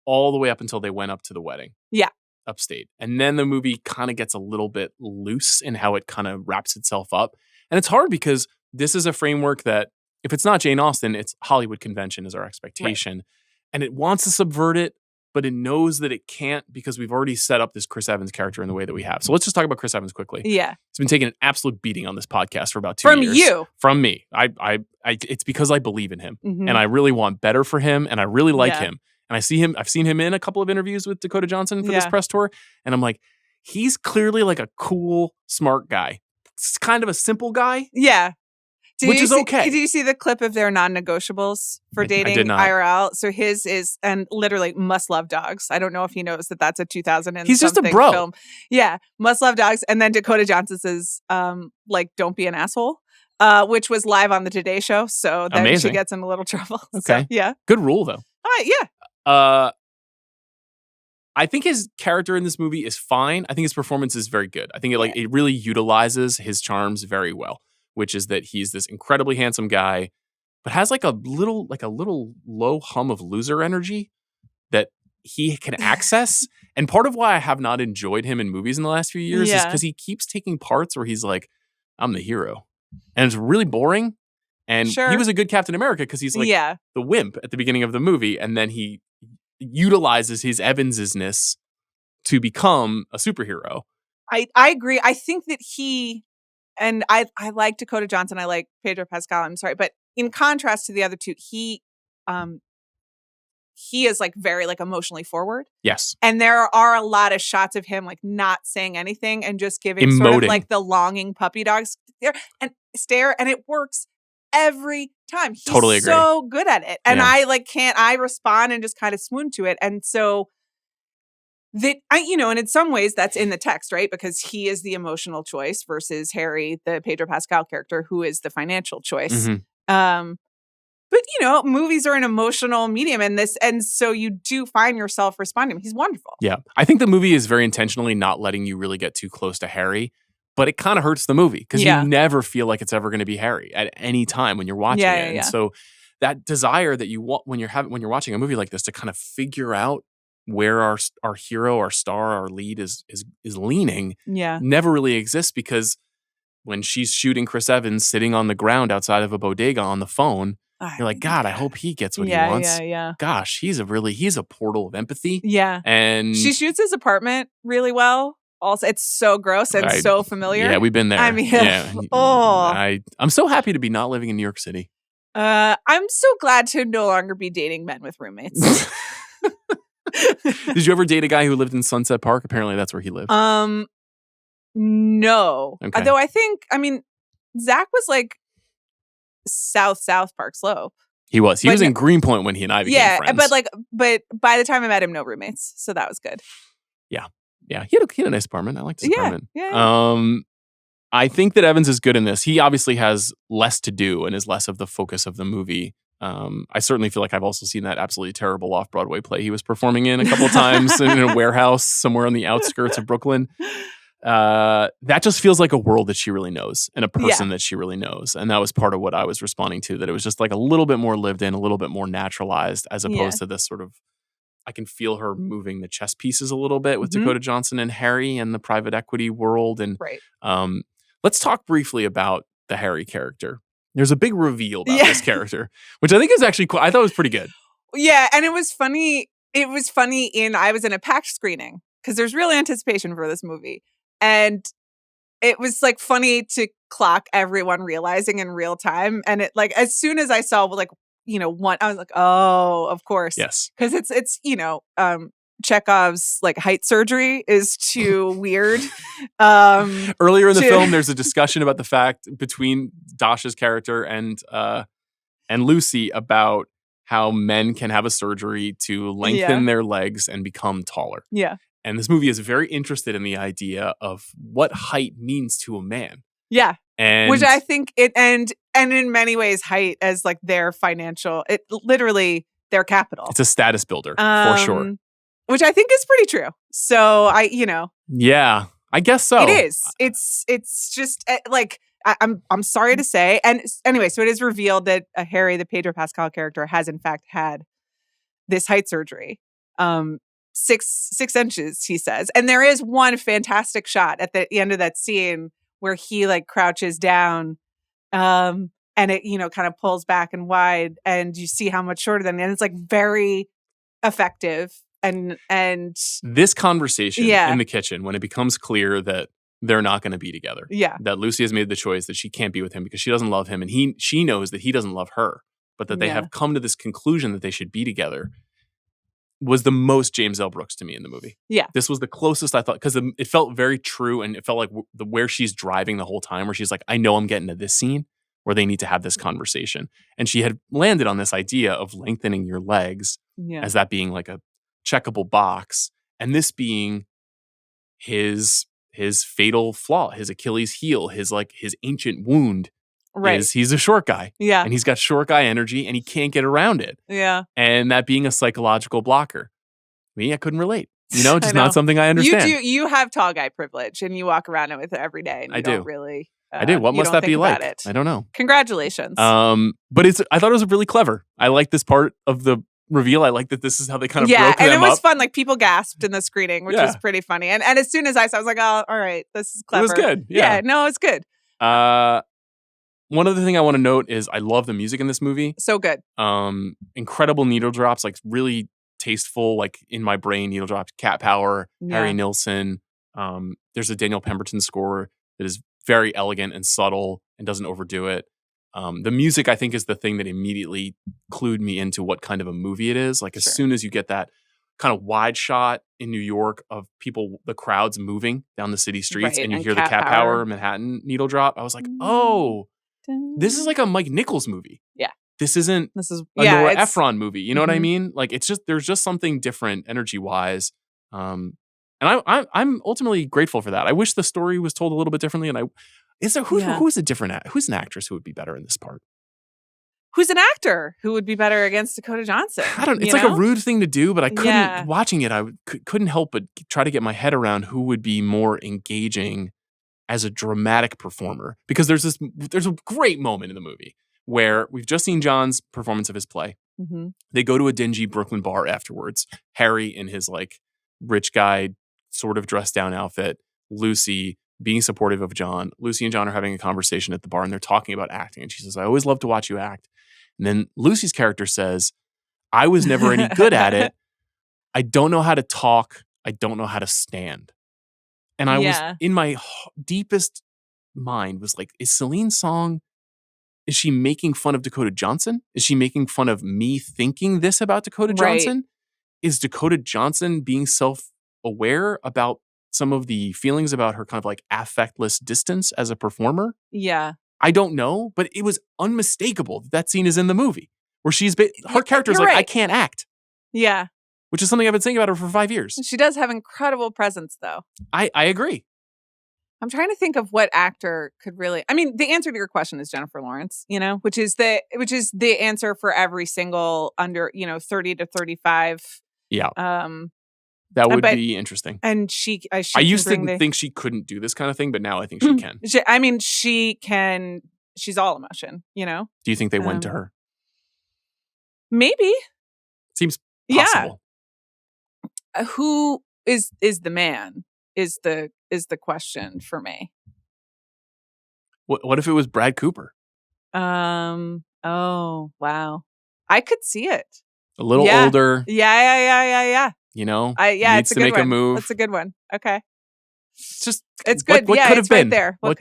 all the way up until they went up to the wedding. Yeah. Upstate. And then the movie kind of gets a little bit loose in how it kind of wraps itself up. And it's hard because this is a framework that, if it's not Jane Austen, it's Hollywood convention is our expectation. Right. And it wants to subvert it, but it knows that it can't because we've already set up this Chris Evans character in the way that we have. So let's just talk about Chris Evans quickly. Yeah. He's been taking an absolute beating on this podcast for about 2 years. From you. From me. It's because I believe in him. Mm-hmm. And I really want better for him. And I really like him. And I've seen him in a couple of interviews with Dakota Johnson for this press tour. And I'm like, he's clearly like a cool, smart guy. It's kind of a simple guy. Yeah. Which is okay. Did you see the clip of their non-negotiables for dating I did not. IRL? So his is, and literally Must Love Dogs. I don't know if he knows that that's a 2000 and he's just a bro. Film. Yeah. Must Love Dogs. And then Dakota Johnson says, don't be an asshole. Which was live on the Today Show. So then Amazing. She gets in a little trouble. Okay. So, yeah. Good rule though. Yeah. I think his character in this movie is fine. I think his performance is very good. I think it really utilizes his charms very well, which is that he's this incredibly handsome guy, but has like a little low hum of loser energy that he can access. And part of why I have not enjoyed him in movies in the last few years is because he keeps taking parts where he's like, I'm the hero. And it's really boring. And he was a good Captain America because he's like the wimp at the beginning of the movie. And then he utilizes his Evansness to become a superhero. I agree. I think that and I like Dakota Johnson. I like Pedro Pascal. I'm sorry. But in contrast to the other two, he is like very like emotionally forward. Yes. And there are a lot of shots of him like not saying anything and just giving Emoting. Sort of like the longing puppy dog stare. And it works every time. He's totally agree. So good at it. And I respond and just kind of swoon to it. And so that and in some ways that's in the text, right? Because he is the emotional choice versus Harry, the Pedro Pascal character, who is the financial choice. Mm-hmm. But movies are an emotional medium and so you do find yourself responding. He's wonderful. Yeah. I think the movie is very intentionally not letting you really get too close to Harry. but it kind of hurts the movie because you never feel like it's ever going to be Harry at any time when you're watching it. And so that desire that you want when you're watching a movie like this to kind of figure out where our hero, our star, our lead is leaning, never really exists, because when she's shooting Chris Evans sitting on the ground outside of a bodega on the phone, you're like, God, I hope he gets what he wants. Gosh, he's a portal of empathy. Yeah. And she shoots his apartment really well. Also, it's so gross and so familiar. Yeah, we've been there. I mean, I'm so happy to be not living in New York City. I'm so glad to no longer be dating men with roommates. Did you ever date a guy who lived in Sunset Park? Apparently that's where he lived. No. Okay. Though I think, Zach was like South Park Slope. He was in Greenpoint when he and I became friends. But by the time I met him, no roommates. So that was good. Yeah. Yeah. He had a nice apartment. I liked his apartment. Yeah. I think that Evans is good in this. He obviously has less to do and is less of the focus of the movie. I certainly feel like I've also seen that absolutely terrible off-Broadway play he was performing in a couple of times in a warehouse somewhere on the outskirts of Brooklyn. That just feels like a world that she really knows and a person that she really knows. And that was part of what I was responding to, that it was just like a little bit more lived in, a little bit more naturalized, as opposed to this sort of, I can feel her moving the chess pieces a little bit with Dakota Johnson and Harry and the private equity world. And let's talk briefly about the Harry character. There's a big reveal about this character, which I think is actually I thought was pretty good. Yeah, and it was funny. I was in a packed screening because there's real anticipation for this movie. And it was like funny to clock everyone realizing in real time. And it like, as soon as I saw one, I was like, oh, of course. Yes. Because it's Chekhov's like height surgery is too weird. Earlier in the film, there's a discussion about the fact between Dasha's character and Lucy about how men can have a surgery to lengthen their legs and become taller. Yeah. And this movie is very interested in the idea of what height means to a man. Yeah. And which I think and in many ways height as like their financial, literally their capital. It's a status builder for sure. Which I think is pretty true. So yeah, I guess so. It is. It's just like I'm sorry to say. And anyway, so it is revealed that Harry, the Pedro Pascal character, has in fact had this height surgery. 6 inches, he says. And there is one fantastic shot at the end of that scene where he like crouches down, and it kind of pulls back and wide, and you see how much shorter than, and it's like very effective. And this conversation in the kitchen, when it becomes clear that they're not going to be together, that Lucy has made the choice that she can't be with him because she doesn't love him, and she knows that he doesn't love her, but that they have come to this conclusion that they should be together, was the most James L. Brooks to me in the movie. Yeah. This was the closest I thought, because it felt very true, and it felt like where she's driving the whole time, where she's like, I know I'm getting to this scene where they need to have this conversation. And she had landed on this idea of lengthening your legs as that being like a checkable box, and this being his fatal flaw, his Achilles heel, his ancient wound. Right. He's a short guy. Yeah. And he's got short guy energy and he can't get around it. Yeah. And that being a psychological blocker. Me, I couldn't relate. Just not something I understand. You have tall guy privilege and you walk around with it every day. And I do. Really. I do. What must that be like? I don't know. Congratulations. But I thought it was really clever. I like this part of the reveal. I like that this is how they kind of broke them up. Yeah, and it was fun. Like, people gasped in the screening, which was pretty funny. And as soon as I saw it, I was like, oh, all right, this is clever. It was good. Yeah, no, it's good. One other thing I want to note is I love the music in this movie. So good. Incredible needle drops, like really tasteful, like in my brain, needle drops, Cat Power, Harry Nilsson. There's a Daniel Pemberton score that is very elegant and subtle and doesn't overdo it. The music, I think, is the thing that immediately clued me into what kind of a movie it is. Like, as soon as you get that kind of wide shot in New York of people, the crowds moving down the city streets, and you hear the Cat Power Manhattan needle drop, I was like, oh, this is like a Mike Nichols movie. Yeah. This is a Nora Ephron movie. You know what I mean? Like, there's just something different energy wise. And I'm ultimately grateful for that. I wish the story was told a little bit differently. And who's an actress who would be better in this part? Who's an actor who would be better against Dakota Johnson? I don't. It's like a rude thing to do, but I couldn't. Watching it, I couldn't help but try to get my head around who would be more engaging as a dramatic performer. Because there's a great moment in the movie where we've just seen John's performance of his play. Mm-hmm. They go to a dingy Brooklyn bar afterwards. Harry in his like rich guy sort of dressed down outfit. Lucy being supportive of John. Lucy and John are having a conversation at the bar and they're talking about acting. And she says, I always love to watch you act. And then Lucy's character says, I was never any good at it. I don't know how to talk. I don't know how to stand. And I was in my deepest mind was like, is Celine's song, is she making fun of Dakota Johnson? Is she making fun of me thinking this about Dakota Johnson? Is Dakota Johnson being self-aware about some of the feelings about her kind of like affectless distance as a performer? Yeah. I don't know, but it was unmistakable that scene is in the movie where her character is like, I can't act. Yeah. Which is something I've been saying about her for 5 years. She does have incredible presence though. I agree. I'm trying to think of what actor could really, I mean, the answer to your question is Jennifer Lawrence, which is the answer for every single under, 30 to 35. Yeah. That would be interesting. And she I used to think she couldn't do this kind of thing, but now I think she can. She can. She's all emotion, Do you think they went to her? Maybe. Seems possible. Yeah. Who is the man is the question for me. What if it was Brad Cooper? Oh, wow. I could see it. A little older. Yeah. Needs to make a move. That's a good one. Okay. It's good. What could have been right there. What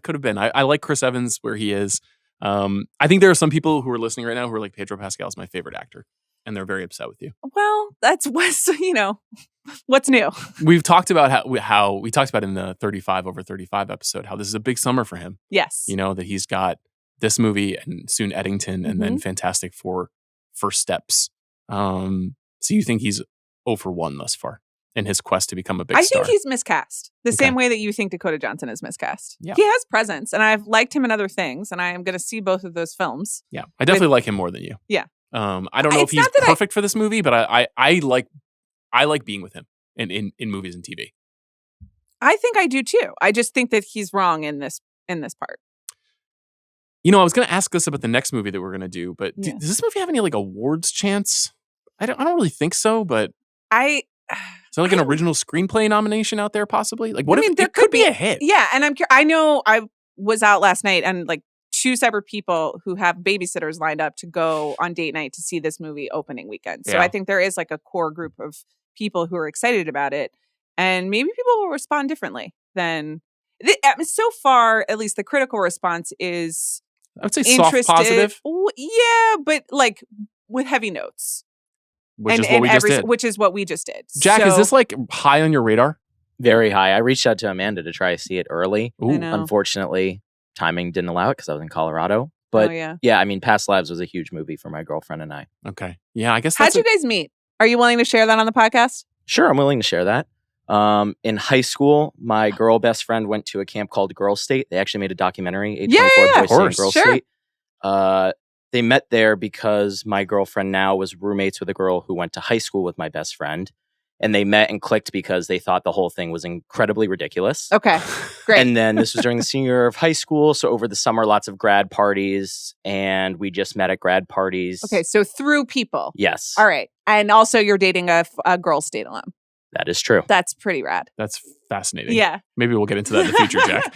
could have been? I like Chris Evans where he is. I think there are some people who are listening right now who are like, Pedro Pascal is my favorite actor. And they're very upset with you. Well, that's what's new. We've talked about how we talked about in the 35 over 35 episode, how this is a big summer for him. Yes. That he's got this movie and soon Eddington and then Fantastic Four First Steps. So you think he's 0 for 1 thus far in his quest to become a big star? I think he's miscast. The same way that you think Dakota Johnson is miscast. Yeah. He has presence and I've liked him in other things and I am going to see both of those films. Yeah. I definitely like him more than you. Yeah. I don't know if he's perfect for this movie, but I like being with him in movies and TV. I think I do too. I just think that he's wrong in this part. I was going to ask this about the next movie that we're going to do, but does this movie have any like awards chance? I don't really think so, but is there like an original screenplay nomination out there possibly? Like what if there could be a hit? Yeah, and I know I was out last night and like 2 separate people who have babysitters lined up to go on date night to see this movie opening weekend. So I think there is like a core group of people who are excited about it. And maybe people will respond differently than... so far, at least the critical response is... I would say soft positive. Yeah, but like with heavy notes. Which is what we just did. Jack, is this like high on your radar? Very high. I reached out to Amanda to try to see it early. Unfortunately, timing didn't allow it because I was in Colorado. But I mean, Past Lives was a huge movie for my girlfriend and I. Okay. Yeah, I guess How'd you guys meet? Are you willing to share that on the podcast? Sure, I'm willing to share that. In high school, my girl best friend went to a camp called Girl State. They actually made a documentary, 824 Boys State and Girl State. They met there because my girlfriend now was roommates with a girl who went to high school with my best friend. And they met and clicked because they thought the whole thing was incredibly ridiculous. Okay, great. And then this was during the senior year of high school. So over the summer, lots of grad parties. And we just met at grad parties. Okay, so through people. Yes. All right. And also you're dating a Girl State alum. That is true. That's pretty rad. That's fascinating. Yeah. Maybe we'll get into that in the future, Jack.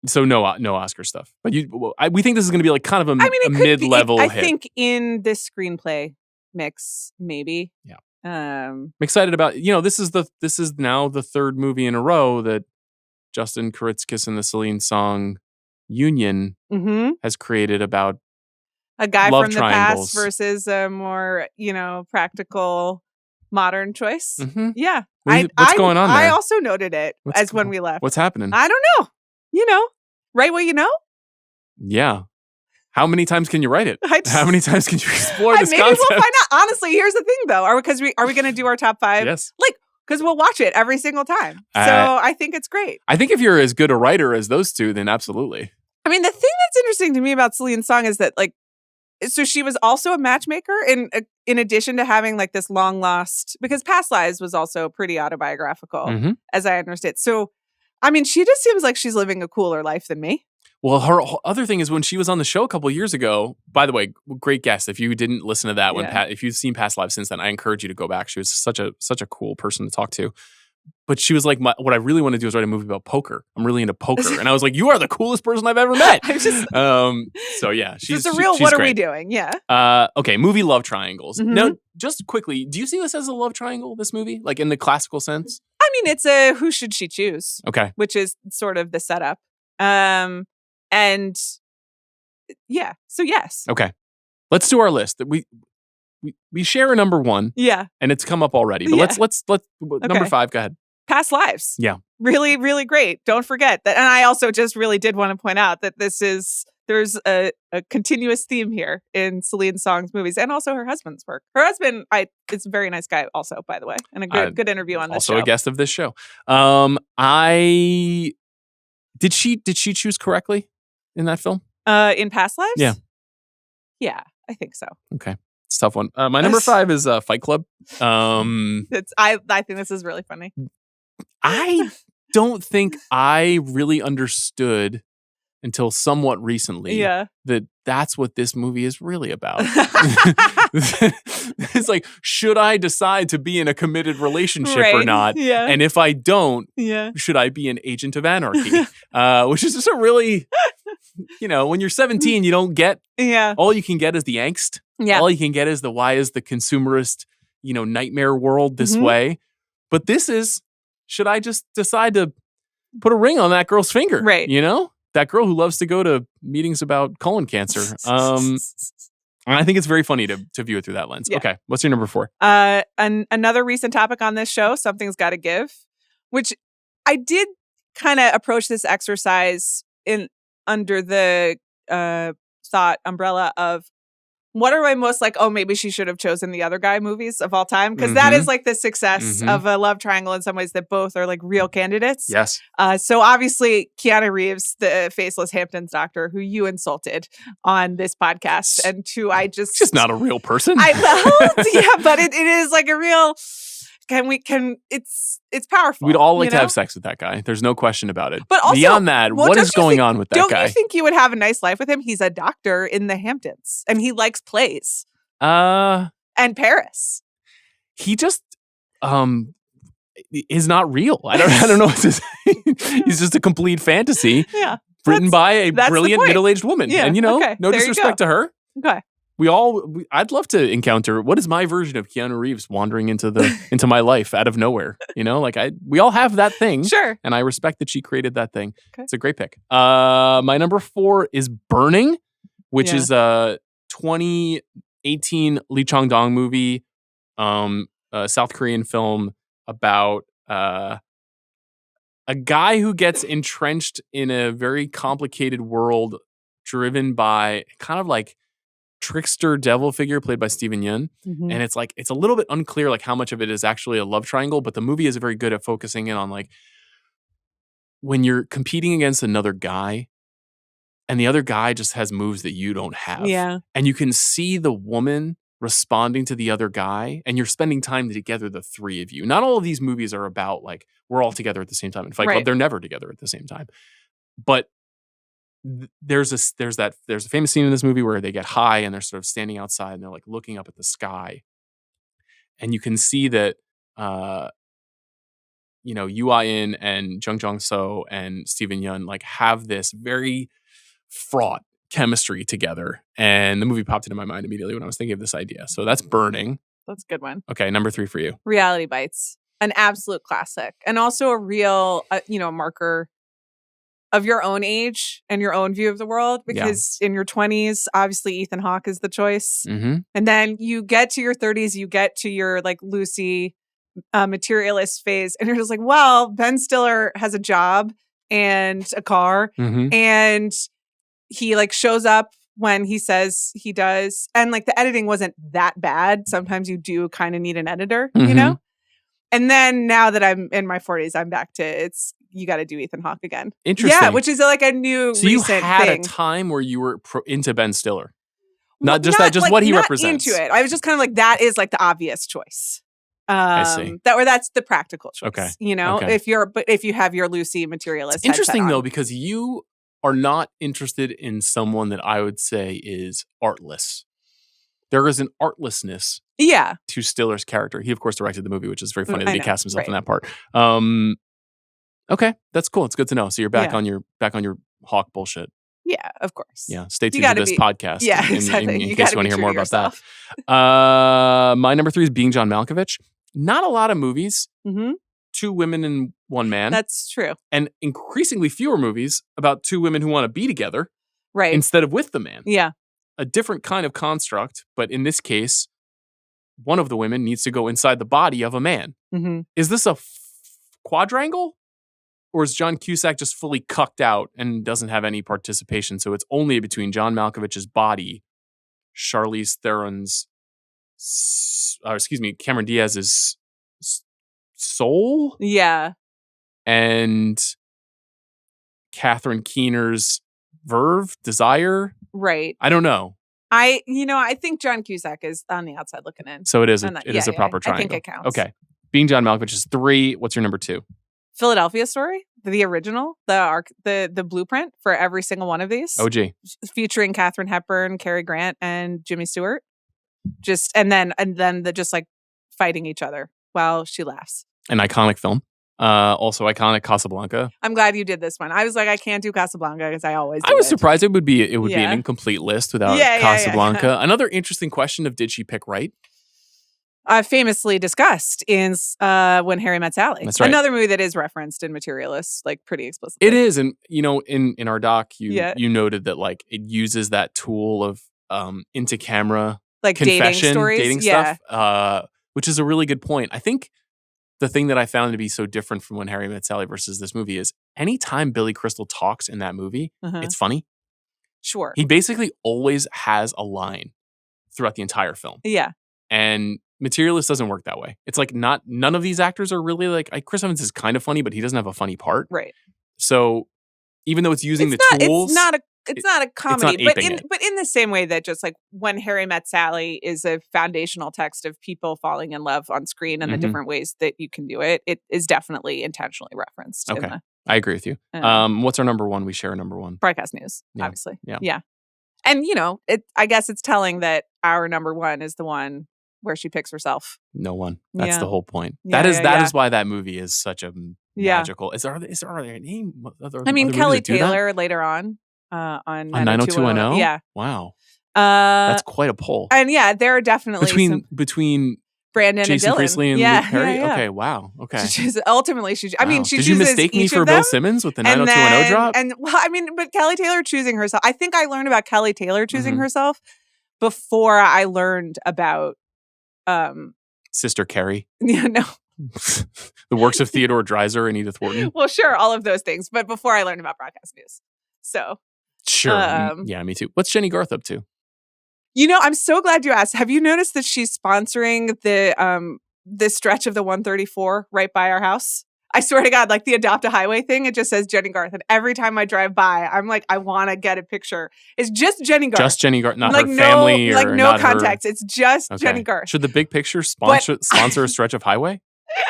So no Oscar stuff. But we think this is going to be like kind of a mid-level hit. I think in this screenplay mix, maybe. Yeah. I'm excited about, this is now the 3rd movie in a row that Justin Kuritzkis and the Celine song Union has created about a guy love from the triangles. past versus a more, modern modern choice. Mm-hmm. Yeah. What's going on there? I also noted it when we left. What's happening? I don't know. Write what you know? Yeah. How many times can you write it? How many times can you explore this concept? Maybe we'll find out. Honestly, here's the thing, though. Are we going to do our top 5? Yes. Because we'll watch it every single time. So I think it's great. I think if you're as good a writer as those two, then absolutely. I mean, the thing that's interesting to me about Celine's song is that, So she was also a matchmaker in addition to having like this long lost, because Past Lives was also pretty autobiographical, as I understand. So, I mean, she just seems like she's living a cooler life than me. Well, her other thing is when she was on the show a couple of years ago, by the way, great guest. If you didn't listen to that, if you've seen Past Lives since then, I encourage you to go back. She was such a cool person to talk to. But she was like, what I really want to do is write a movie about poker. I'm really into poker. And I was like, you are the coolest person I've ever met. So yeah, she's a real, she's what great. Are we doing? Yeah. Okay, movie love triangles. Now, just quickly, do you see this as a love triangle, this movie? Like in the classical sense? I mean, it's a who should she choose? Okay. Which is sort of the setup. And yeah, so yes. Okay. Let's do our list. We share a number one. Yeah. And it's come up already. But let's number 5, go ahead. Past Lives. Yeah. Really, really great. Don't forget that. And I also just really did want to point out that there's a continuous theme here in Celine Song's movies and also her husband's work. Her husband, is a very nice guy also, by the way, and a good interview on this show. Also a guest of this show. Did she choose correctly in that film? In Past Lives? Yeah. Yeah, I think so. Okay. It's a tough one. My number 5 is Fight Club. I think this is really funny. I don't think I really understood until somewhat recently that that's what this movie is really about. It's like, should I decide to be in a committed relationship or not? Yeah. And if I don't, should I be an agent of anarchy? Which is just a really, when you're 17, you don't get, all you can get is the angst. Yeah. All you can get is the why is the consumerist, nightmare world this way. But this is, should I just decide to put a ring on that girl's finger? Right. That girl who loves to go to meetings about colon cancer. I think it's very funny to view it through that lens. Yeah. Okay. What's your number 4? Another recent topic on this show, Something's Gotta Give, which I did kind of approach this exercise under the thought umbrella of, what are my most like, oh, maybe she should have chosen the other guy movies of all time? Because that is like the success of a love triangle in some ways, that both are like real candidates. Yes. So obviously Keanu Reeves, the faceless Hamptons doctor who you insulted on this podcast, and who I just not a real person. But it is like a real. It's powerful. We'd all like to have sex with that guy. There's no question about it. But also, beyond that, what is going on with that guy? Don't you think you would have a nice life with him? He's a doctor in the Hamptons, and he likes plays. And Paris. He just is not real. I don't know what to say. He's just a complete fantasy. Yeah. Written by a brilliant middle-aged woman. Yeah, And no disrespect to her. Okay. I'd love to encounter, what is my version of Keanu Reeves wandering into my life out of nowhere? We all have that thing. Sure. And I respect that she created that thing. Okay. It's a great pick. My number 4 is Burning, which is a 2018 Lee Chang-dong movie, a South Korean film about a guy who gets entrenched in a very complicated world driven by kind of like trickster devil figure played by Steven Yeun. And it's like, it's a little bit unclear like how much of it is actually a love triangle, but the movie is very good at focusing in on like when you're competing against another guy and the other guy just has moves that you don't have. Yeah. And you can see the woman responding to the other guy, and you're spending time together, the three of you. Not all of these movies are about like we're all together at the same time. In Fight Club, they're never together at the same time. But there's a famous scene in this movie where they get high and they're sort of standing outside and they're like looking up at the sky, and you can see that Yoo Ah-in and Jung Jong-so and Steven Yeun like have this very fraught chemistry together, and the movie popped into my mind immediately when I was thinking of this idea. So that's Burning. That's a good one. Okay, number 3 for you. Reality Bites, an absolute classic, and also a real marker of your own age and your own view of the world, because in your 20s, obviously Ethan Hawke is the choice. And then you get to your 30s, you get to your like Lucy materialist phase, and you're just like, well, Ben Stiller has a job and a car, and he like shows up when he says he does, and like the editing wasn't that bad. Sometimes you do kind of need an editor, And then now that I'm in my 40s, I'm back to you got to do Ethan Hawke again. Interesting. Yeah, which is like a new recent you had thing. a time where you were into Ben Stiller. Not just that, just like, what he represents. Into it. I was just kind of like, that is like the obvious choice. I see. That's the practical choice. Okay. You know, if you have your Lucy materialist. It's interesting though, because you are not interested in someone that I would say is artless. There is an artlessness to Stiller's character. He, of course, directed the movie, which is very funny that he cast himself in that part. Okay, that's cool. It's good to know. So you're back on your Hawk bullshit. Yeah, of course. Yeah, stay tuned to this podcast. Yeah, exactly. In case you want to hear more about that. My number 3 is Being John Malkovich. Not a lot of movies. 2 women and 1 man. That's true. And increasingly fewer movies about 2 women who want to be together. Right. Instead of with the man. Yeah. A different kind of construct, but in this case, one of the women needs to go inside the body of a man. Is this a quadrangle? Or is John Cusack just fully cucked out and doesn't have any participation? So it's only between John Malkovich's body, Charlize Theron's, Cameron Diaz's soul? Yeah. And Catherine Keener's verve, desire? Right. I don't know. I think John Cusack is on the outside looking in. So it is a proper triangle. I think it counts. Okay. Being John Malkovich is 3. What's your number 2? Philadelphia Story, the original, the blueprint for every single one of these. OG. Featuring Katharine Hepburn, Cary Grant, and Jimmy Stewart. And then just like fighting each other while she laughs. An iconic film. Also iconic, Casablanca. I'm glad you did this one. I was like, I can't do Casablanca because I always do I was surprised it would be an incomplete list without Casablanca. Yeah. Another interesting question of did she pick right? Famously discussed in When Harry Met Sally. That's right. Another movie that is referenced in Materialists, like pretty explicitly. It is, and in our doc, you noted that like it uses that tool of into camera like confession, dating stuff, which is a really good point. I think the thing that I found to be so different from When Harry Met Sally versus this movie is anytime Billy Crystal talks in that movie, it's funny. Sure. He basically always has a line throughout the entire film. Yeah. And Materialist doesn't work that way. It's like none of these actors are really like Chris Evans is kind of funny, but he doesn't have a funny part. Right. So even though it's using tools, it's not a comedy, but in the same way that just like When Harry Met Sally is a foundational text of people falling in love on screen and the different ways that you can do it. It is definitely intentionally referenced. Okay, I agree with you. What's our number 1? We share a number 1. Broadcast news, obviously. Yeah. And I guess it's telling that our number 1 is the one where she picks herself. No one. That's the whole point. That is why that movie is such a magical. Is there a name? Kelly Taylor later on 90210. Yeah. Wow. That's quite a pull. And there are definitely between Brandon Jason and Dylan. Priestley and Luke Perry. Yeah. Okay. Wow. Okay. Ultimately, she Did you mistake me for Bill Simmons with the 90210 drop? And but Kelly Taylor choosing herself. I think I learned about Kelly Taylor choosing herself before I learned about Sister Carrie. Yeah, no. The works of Theodore Dreiser and Edith Wharton. Well, sure, all of those things, but before I learned about broadcast news. So sure. Yeah, me too. What's Jenny Garth up to? I'm so glad you asked. Have you noticed that she's sponsoring the stretch of the 134 right by our house? I swear to God, like the Adopt a Highway thing, it just says Jenny Garth. And every time I drive by, I'm like, I want to get a picture. It's just Jenny Garth. Just Jenny Garth, not like her family or no context. It's just Jenny Garth. Should the big picture sponsor a stretch of highway?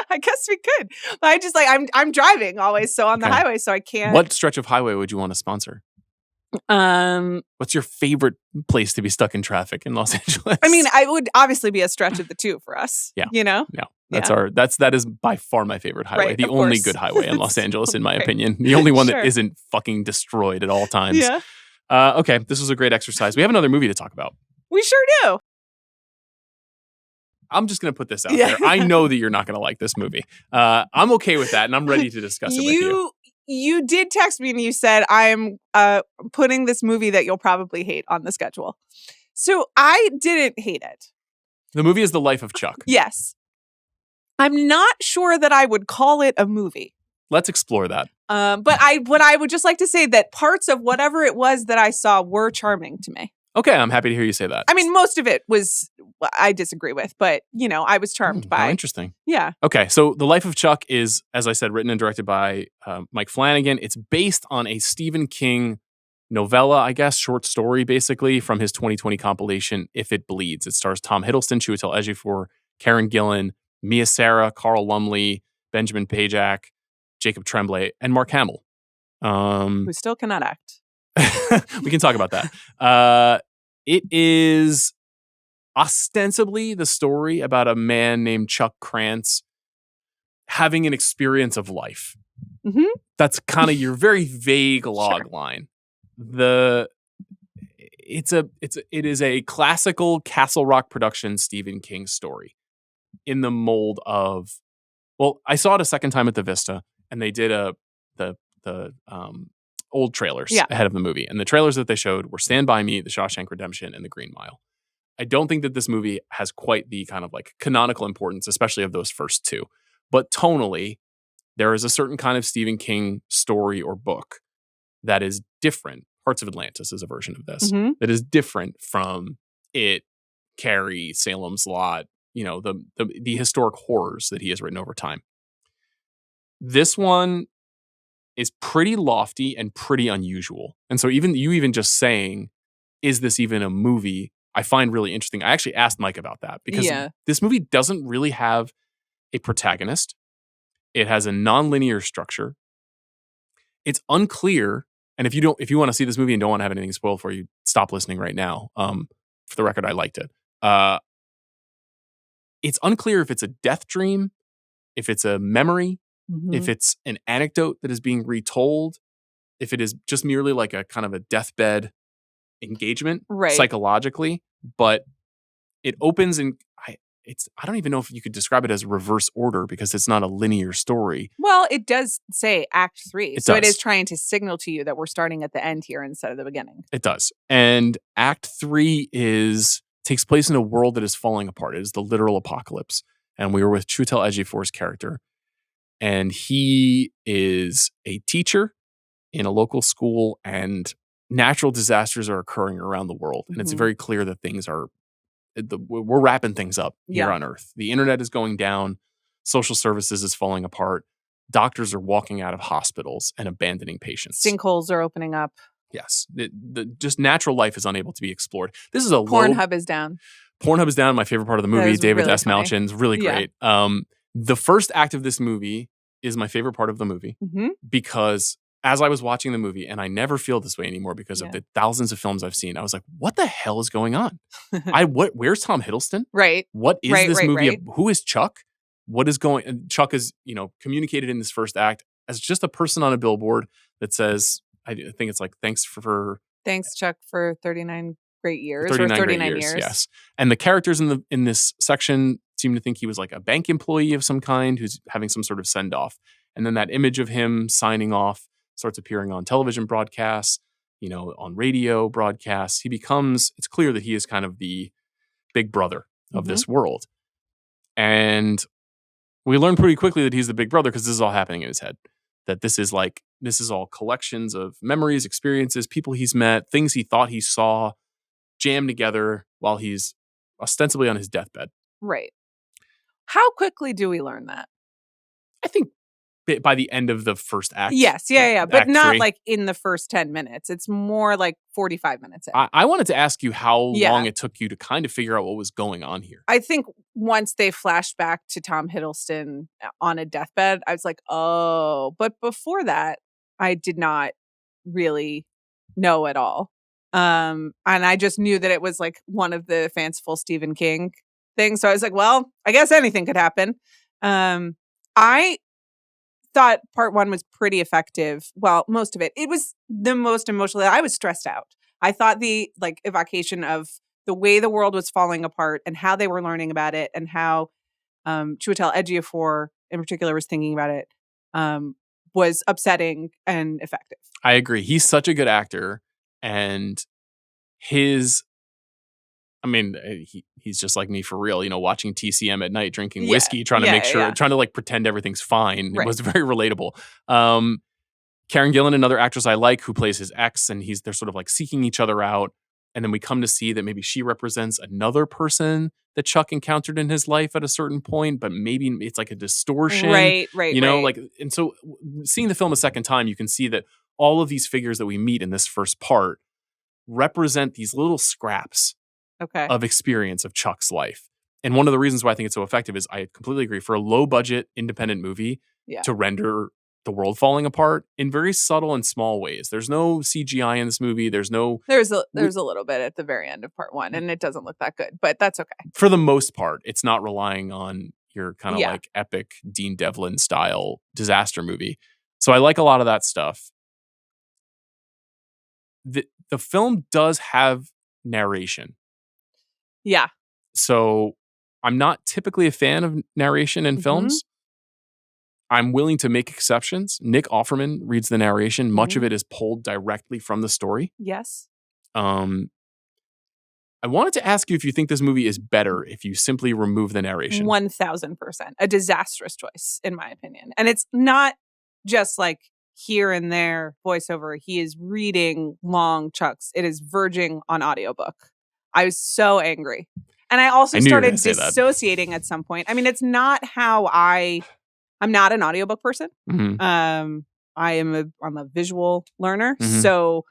I guess we could. But I just I'm driving always, so on the highway, so I can't. What stretch of highway would you want to sponsor? What's your favorite place to be stuck in traffic in Los Angeles? I mean, I would obviously be a stretch of the 2 for us. Yeah. Yeah. That is by far my favorite highway. Right, the only good highway in Los Angeles, in my opinion. The only one that isn't fucking destroyed at all times. Yeah. Okay, this was a great exercise. We have another movie to talk about. We sure do. I'm just going to put this out there. I know that you're not going to like this movie. I'm okay with that, and I'm ready to discuss it with you. You did text me and you said, I'm putting this movie that you'll probably hate on the schedule. So I didn't hate it. The movie is The Life of Chuck. Yes. I'm not sure that I would call it a movie. Let's explore that. But I would just like to say that parts of whatever it was that I saw were charming to me. Okay, I'm happy to hear you say that. I mean, most of it I disagree with, but, I was charmed by. How interesting. Yeah. Okay, so The Life of Chuck is, as I said, written and directed by Mike Flanagan. It's based on a Stephen King novella, I guess, short story, basically, from his 2020 compilation, If It Bleeds. It stars Tom Hiddleston, Chiwetel Ejiofor, Karen Gillan, Mia Sara, Carl Lumley, Benjamin Pajak, Jacob Tremblay, and Mark Hamill. Who still cannot act. We can talk about that. It is ostensibly the story about a man named Chuck Krantz having an experience of life. Mm-hmm. That's kind of your very vague log line. It is a classical Castle Rock production Stephen King story in the mold of, well, I saw it a second time at the Vista, and they did the old trailers ahead of the movie, and the trailers that they showed were Stand By Me, The Shawshank Redemption, and The Green Mile. I don't think that this movie has quite the kind of like canonical importance, especially of those first two, but tonally, there is a certain kind of Stephen King story or book that is different. Parts of Atlantis is a version of this that is different from It, Carrie, Salem's Lot, the historic horrors that he has written over time. This one is pretty lofty and pretty unusual. And so even just saying, is this even a movie, I find really interesting. I actually asked Mike about that because this movie doesn't really have a protagonist. It has a non-linear structure. It's unclear. And if you want to see this movie and don't want to have anything spoiled for you, stop listening right now. For the record, I liked it. It's unclear if it's a death dream, if it's a memory, if it's an anecdote that is being retold, if it is just merely like a kind of a deathbed engagement psychologically. But it opens and I don't even know if you could describe it as reverse order because it's not a linear story. Well, it does say Act 3. It is trying to signal to you that we're starting at the end here instead of the beginning. It does. And Act 3 takes place in a world that is falling apart. It is the literal apocalypse. And we were with Chiwetel Ejiofor's character. And he is a teacher in a local school, and natural disasters are occurring around the world. And it's very clear that we're wrapping things up here on Earth. The internet is going down. Social services is falling apart. Doctors are walking out of hospitals and abandoning patients. Sinkholes are opening up. Yes. Just natural life is unable to be explored. This is Pornhub is down. Pornhub is down. My favorite part of the movie. David really S. Malchin's really great. The first act of this movie is my favorite part of the movie because as I was watching the movie, and I never feel this way anymore because of the thousands of films I've seen, I was like, what the hell is going on? Where's Tom Hiddleston? Right. What is this movie? Who is Chuck? What is going on? Chuck is, communicated in this first act as just a person on a billboard that says, I think it's like, thanks, Chuck, for 39 great years. 39 years. Yes. And the characters in this section seem to think he was like a bank employee of some kind who's having some sort of send-off. And then that image of him signing off starts appearing on television broadcasts, on radio broadcasts. It's clear that he is kind of the big brother of this world. And we learn pretty quickly that he's the big brother because this is all happening in his head. That this is all collections of memories, experiences, people he's met, things he thought he saw jammed together while he's ostensibly on his deathbed. Right. How quickly do we learn that? I think by the end of the first act. Yes, but not 3. like in the first 10 minutes. It's more like 45 minutes in. I wanted to ask you how long it took you to kind of figure out what was going on here. I think once they flashed back to Tom Hiddleston on a deathbed, I was like, oh. But before that, I did not really know at all. And I just knew that it was like one of the fanciful Stephen King things. So I was like, well, I guess anything could happen. I thought part 1 was pretty effective. Well, most of it. It was the most emotional. I was stressed out. I thought the evocation of the way the world was falling apart and how they were learning about it and how Chiwetel Ejiofor in particular was thinking about it was upsetting and effective. I agree. He's such a good actor, and he's just like me for real, watching TCM at night, drinking whiskey, trying to make sure, trying to like pretend everything's fine. It was very relatable. Karen Gillan, another actress I like, who plays his ex, and they're sort of like seeking each other out. And then we come to see that maybe she represents another person that Chuck encountered in his life at a certain point, but maybe it's like a distortion. Right. And so seeing the film a second time, you can see that, all of these figures that we meet in this first part represent these little scraps of experience of Chuck's life. And one of the reasons why I think it's so effective is I completely agree. For a low budget independent movie to render the world falling apart in very subtle and small ways. There's no CGI in this movie. There's a little bit at the very end of part 1, and it doesn't look that good, but that's okay. For the most part, it's not relying on your kind of like epic Dean Devlin style disaster movie. So I like a lot of that stuff. The film does have narration. Yeah. So I'm not typically a fan of narration in films. I'm willing to make exceptions. Nick Offerman reads the narration. Much of it is pulled directly from the story. Yes. I wanted to ask you if you think this movie is better if you simply remove the narration. 1000%. A disastrous choice, in my opinion. And it's not just like here and there voiceover. He is reading long chunks. It is verging on audiobook. I was so angry. And I also started dissociating at some point. I mean, it's not how I'm not an audiobook person. I'm a visual learner. So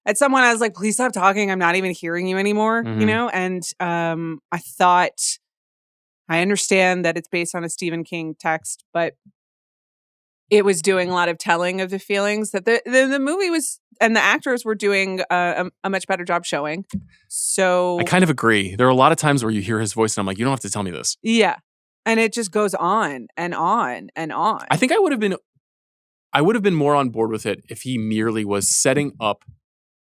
at some point I was like, please stop talking. I'm not even hearing you anymore, you know? And I thought, I understand that it's based on a Stephen King text, but it was doing a lot of telling of the feelings that the movie was, and the actors were doing a much better job showing. So I kind of agree. There are a lot of times where you hear his voice and I'm like, you don't have to tell me this. Yeah. And it just goes on and on and on. I think I would have been more on board with it if he merely was setting up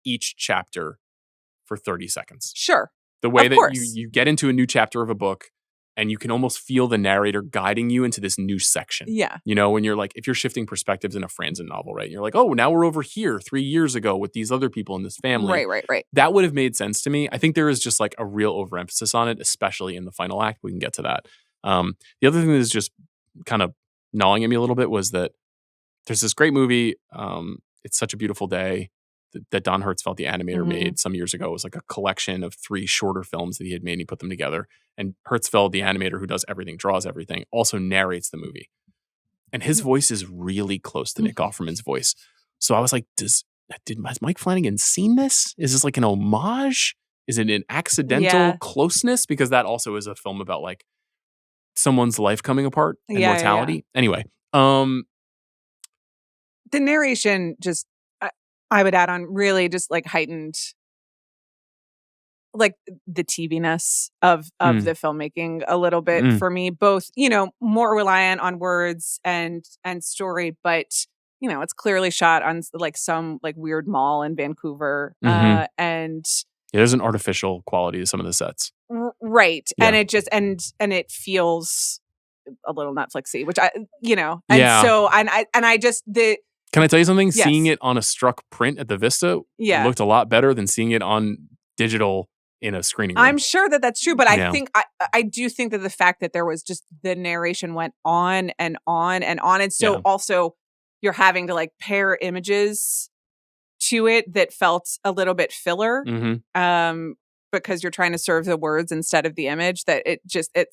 each chapter for 30 seconds. Sure. The way that you get into a new chapter of a book and you can almost feel the narrator guiding you into this new section. Yeah. You know, when you're like, if you're shifting perspectives in a Franzen novel, right? You're like, oh, now we're over here 3 years ago with these other people in this family. Right. That would have made sense to me. I think there is just like a real overemphasis on it, especially in the final act. We can get to that. The other thing that is just kind of gnawing at me a little bit was that there's this great movie, It's Such a Beautiful Day, that Don Hertzfeldt, the animator, made some years ago. It was like a collection of 3 shorter films that he had made and he put them together. And Hertzfeldt, the animator who does everything, draws everything, also narrates the movie. And his voice is really close to Nick Offerman's voice. So I was like, has Mike Flanagan seen this? Is this like an homage? Is it an accidental closeness? Because that also is a film about like someone's life coming apart and mortality. Anyway, the narration just, I would add on, really just like heightened like the TV-ness of the filmmaking a little bit for me, both, you know, more reliant on words and story, but you know, it's clearly shot on like some like weird mall in Vancouver. And there's an artificial quality to some of the sets. Right. Yeah. And it just, and it feels a little Netflixy, which I, you know, and so, and I just, can I tell you something? Yes. Seeing it on a struck print at the Vista looked a lot better than seeing it on digital in a screening room. I'm sure that that's true, but I think I do think that the fact that there was just the narration went on and on and on, and so also you're having to like pair images to it that felt a little bit filler, because you're trying to serve the words instead of the image. That it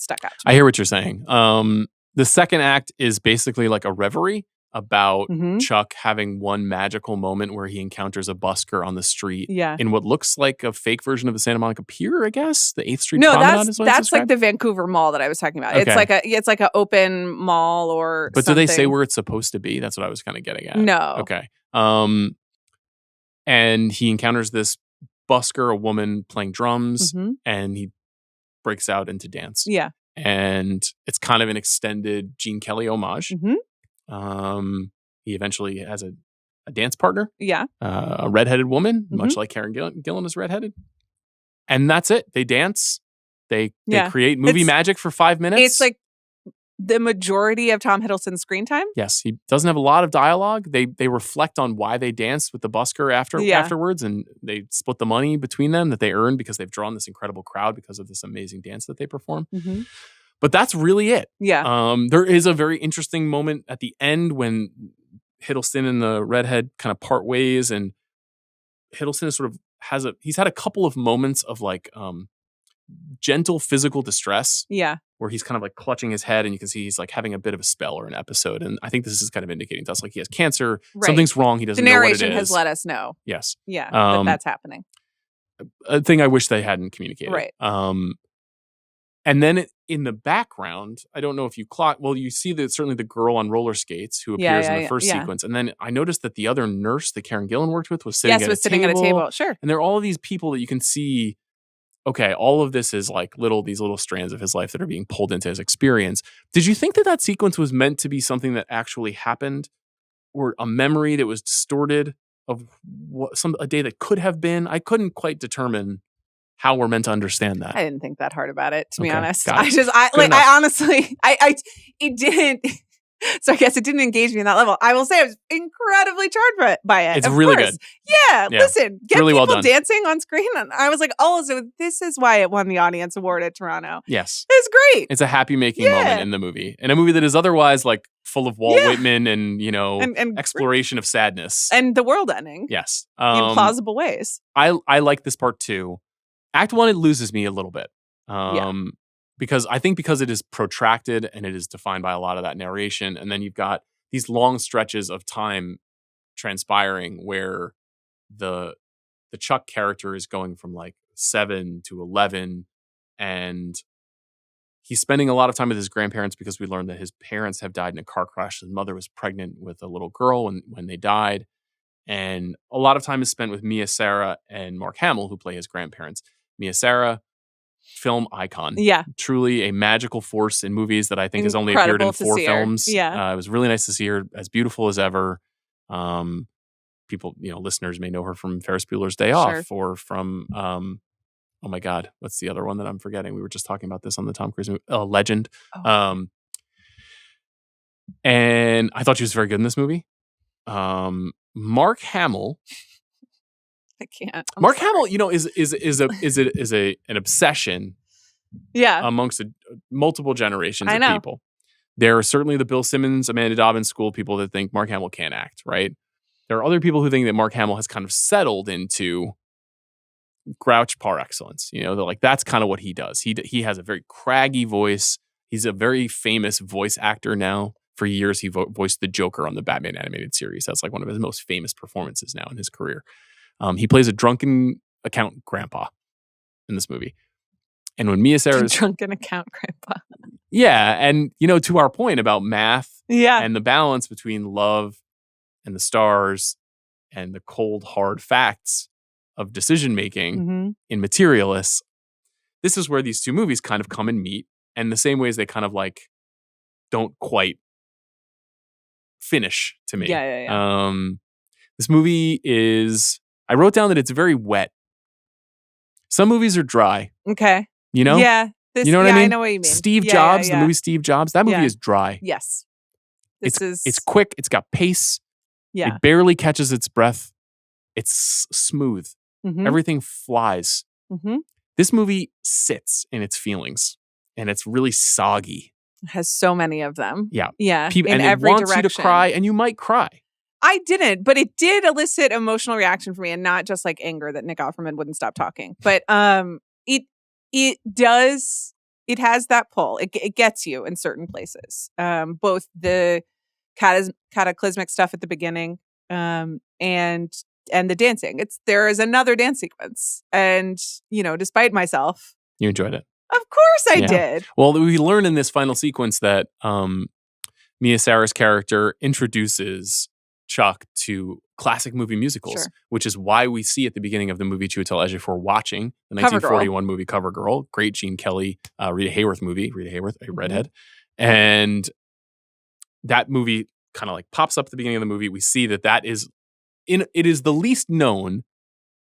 stuck out to me. I hear what you're saying. The second act is basically like a reverie about Chuck having one magical moment where he encounters a busker on the street in what looks like a fake version of the Santa Monica Pier, I guess. The 8th Street Promenade is what that's like the Vancouver Mall that I was talking about. Okay. It's like an open mall or But something. Do they say where it's supposed to be? That's what I was kind of getting at. No. Okay. And he encounters this busker, a woman playing drums, and he breaks out into dance. Yeah. And it's kind of an extended Gene Kelly homage. He eventually has a dance partner. Yeah. A redheaded woman, much like Karen Gillan is redheaded. And that's it. They dance. They create movie magic for 5 minutes. It's like the majority of Tom Hiddleston's screen time. Yes. He doesn't have a lot of dialogue. They reflect on why they danced with the busker afterwards, and they split the money between them that they earned because they've drawn this incredible crowd because of this amazing dance that they perform. But that's really it. Yeah. There is a very interesting moment at the end when Hiddleston and the redhead kind of part ways, and Hiddleston is sort of he's had a couple of moments of like gentle physical distress. Yeah. where he's kind of like clutching his head, and you can see he's like having a bit of a spell or an episode. And I think this is kind of indicating to us like he has cancer, something's wrong, he doesn't know what it is. The narration has let us know. Yes. Yeah, that's happening. A thing I wish they hadn't communicated. Right. And then in the background, I don't know if you you see that certainly the girl on roller skates who appears in the first sequence. And then I noticed that the other nurse that Karen Gillan worked with was sitting at a table. Sure. And there are all of these people that you can see, okay, all of this is like these little strands of his life that are being pulled into his experience. Did you think that sequence was meant to be something that actually happened, or a memory that was distorted of a day that could have been? I couldn't quite determine how we're meant to understand that. I didn't think that hard about it, to be honest. It didn't. So I guess it didn't engage me in that level. I will say I was incredibly charged by it. It's really good. Yeah, listen, get really people well dancing on screen. And I was like, so this is why it won the Audience Award at Toronto. Yes. It's great. It's a happy making moment in the movie. In a movie that is otherwise like full of Walt Whitman and, and exploration of sadness. And the world ending. Yes. In plausible ways. I like this part too. Act 1, it loses me a little bit. Because it is protracted and it is defined by a lot of that narration. And then you've got these long stretches of time transpiring where the Chuck character is going from like 7 to 11, and he's spending a lot of time with his grandparents because we learned that his parents have died in a car crash. His mother was pregnant with a little girl when they died. And a lot of time is spent with Mia Sara and Mark Hamill, who play his grandparents. Mia Sara, film icon. Yeah. Truly a magical force in movies that I think has only appeared in 4 films. Yeah. It was really nice to see her, as beautiful as ever. People, listeners may know her from Ferris Bueller's Day Off, or from, oh my God, what's the other one that I'm forgetting? We were just talking about this on the Tom Cruise movie, Legend. Oh. And I thought she was very good in this movie. Mark Hamill. I can't. Mark Hamill, is an obsession. Yeah. Amongst multiple generations of people. There are certainly the Bill Simmons, Amanda Dobbins school people that think Mark Hamill can't act, right? There are other people who think that Mark Hamill has kind of settled into grouch par excellence. They're like, that's kind of what he does. He has a very craggy voice. He's a very famous voice actor now. For years, he voiced the Joker on the Batman animated series. That's like one of his most famous performances now in his career. He plays a drunken account grandpa in this movie. And when Mia Sara's drunken account grandpa. Yeah. And, to our point about math and the balance between love and the stars and the cold, hard facts of decision making in Materialists, this is where these two movies kind of come and meet. And the same ways they kind of like don't quite finish to me. Yeah. This movie is, I wrote down that it's very wet. Some movies are dry. Okay. Yeah. You know what I mean? I know what you mean. Steve Jobs, the movie Steve Jobs, that movie is dry. Yes. It's quick. It's got pace. Yeah. It barely catches its breath. It's smooth. Mm-hmm. Everything flies. Mm-hmm. This movie sits in its feelings, and it's really soggy. It has so many of them. Yeah. Yeah. And it wants you to cry, and you might cry. I didn't, but it did elicit emotional reaction for me, and not just like anger that Nick Offerman wouldn't stop talking. But it does. It has that pull. It gets you in certain places. Both the cataclysmic stuff at the beginning, and the dancing. There is another dance sequence, and despite myself, you enjoyed it. Of course I did. Well, we learn in this final sequence that Mia Sara's character introduces Chuck to classic movie musicals, which is why we see at the beginning of the movie Chiwetel Ejiofor watching the 1941 movie CoverGirl, great Gene Kelly, Rita Hayworth movie, a redhead. And that movie kind of like pops up at the beginning of the movie. We see that is it is the least known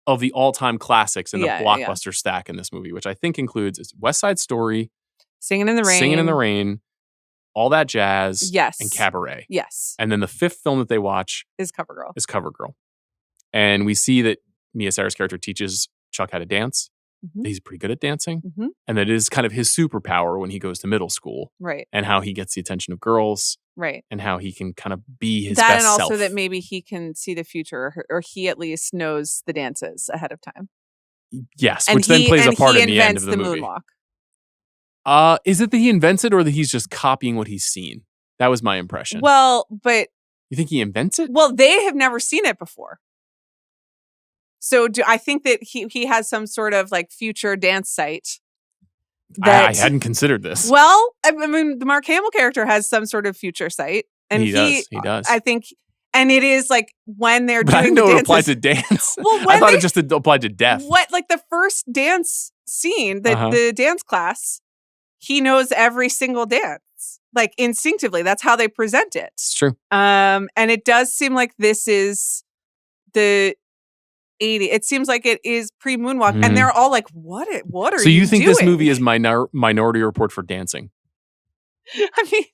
of the all-time classics in the blockbuster stack in this movie, which I think includes West Side Story, Singing in the Rain, All That Jazz, and Cabaret. Yes. And then the fifth film that they watch is CoverGirl. And we see that Mia Sara's character teaches Chuck how to dance. Mm-hmm. He's pretty good at dancing. Mm-hmm. And that is kind of his superpower when he goes to middle school. Right. And how he gets the attention of girls. Right. And how he can kind of be his best self. And also that maybe he can see the future, or he at least knows the dances ahead of time. Yes, which then plays a part in the end of the movie. Moonwalk. Is it that he invents it or that he's just copying what he's seen? That was my impression. Well, but you think he invents it? Well, they have never seen it before. So I think that he has some sort of like future dance site. I hadn't considered this. Well, I mean, the Mark Hamill character has some sort of future site, and he does. I think, and it is like when they're doing. I didn't know it applied to dance. Well, I thought it just applied to death. What, like the first dance scene, the dance class, he knows every single dance, like instinctively. That's how they present it. It's true. And it does seem like this is the 80. It seems like it is pre-Moonwalk, and they're all like, "What are you?" So you think doing? This movie is Minority Report for dancing? I mean,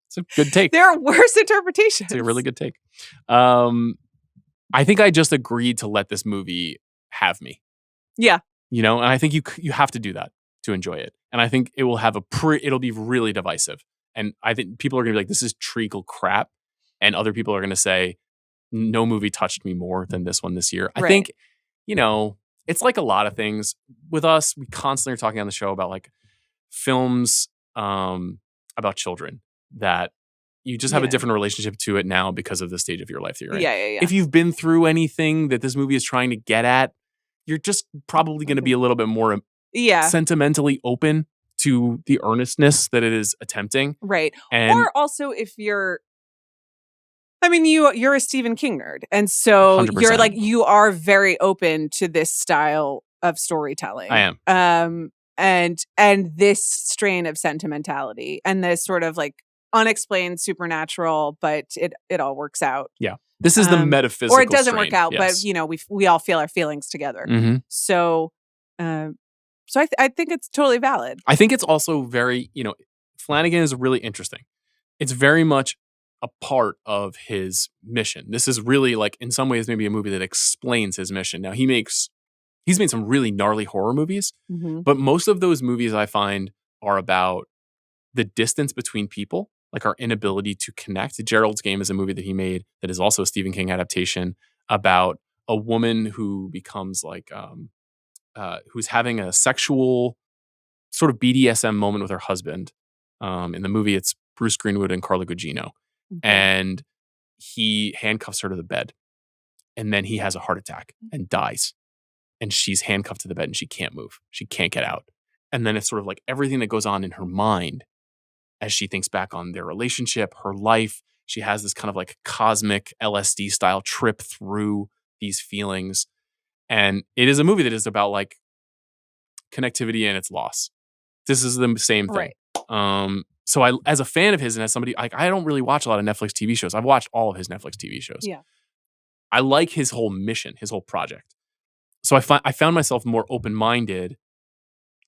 it's a good take. There are worse interpretations. It's a really good take. I think I just agreed to let this movie have me. Yeah, and I think you have to do that to enjoy it, and I think it will have it'll be really divisive, and I think people are gonna be like, "This is treacle crap," and other people are gonna say, no movie touched me more than this one this year. I think, it's like a lot of things with us. We constantly are talking on the show about like films about children that you just have a different relationship to it now because of the stage of your life that you're in. Yeah. If you've been through anything that this movie is trying to get at, you're just probably going to be a little bit more sentimentally open to the earnestness that it is attempting. Right. Or also if you're you're a Stephen King nerd, and so 100%. You're like, you are very open to this style of storytelling. I am. And this strain of sentimentality and this sort of like unexplained supernatural, but it all works out. Yeah. This is the metaphysical or it doesn't strain. work out, yes. but we all feel our feelings together. Mm-hmm. So I think it's totally valid. I think it's also very, Flanagan is really interesting. It's very much a part of his mission. This is really like, in some ways, maybe a movie that explains his mission. Now he's made some really gnarly horror movies, but most of those movies I find are about the distance between people, like our inability to connect. Gerald's Game is a movie that he made that is also a Stephen King adaptation about a woman who becomes like, who's having a sexual sort of BDSM moment with her husband. In the movie, it's Bruce Greenwood and Carla Gugino. And he handcuffs her to the bed, and then he has a heart attack and dies. And she's handcuffed to the bed and she can't move. She can't get out. And then it's sort of like everything that goes on in her mind as she thinks back on their relationship, her life. She has this kind of like cosmic LSD style trip through these feelings. And it is a movie that is about like connectivity and its loss. This is the same thing. Right. So as a fan of his and as somebody, like, I don't really watch a lot of Netflix TV shows. I've watched all of his Netflix TV shows. Yeah. I like his whole mission, his whole project. So I found myself more open-minded.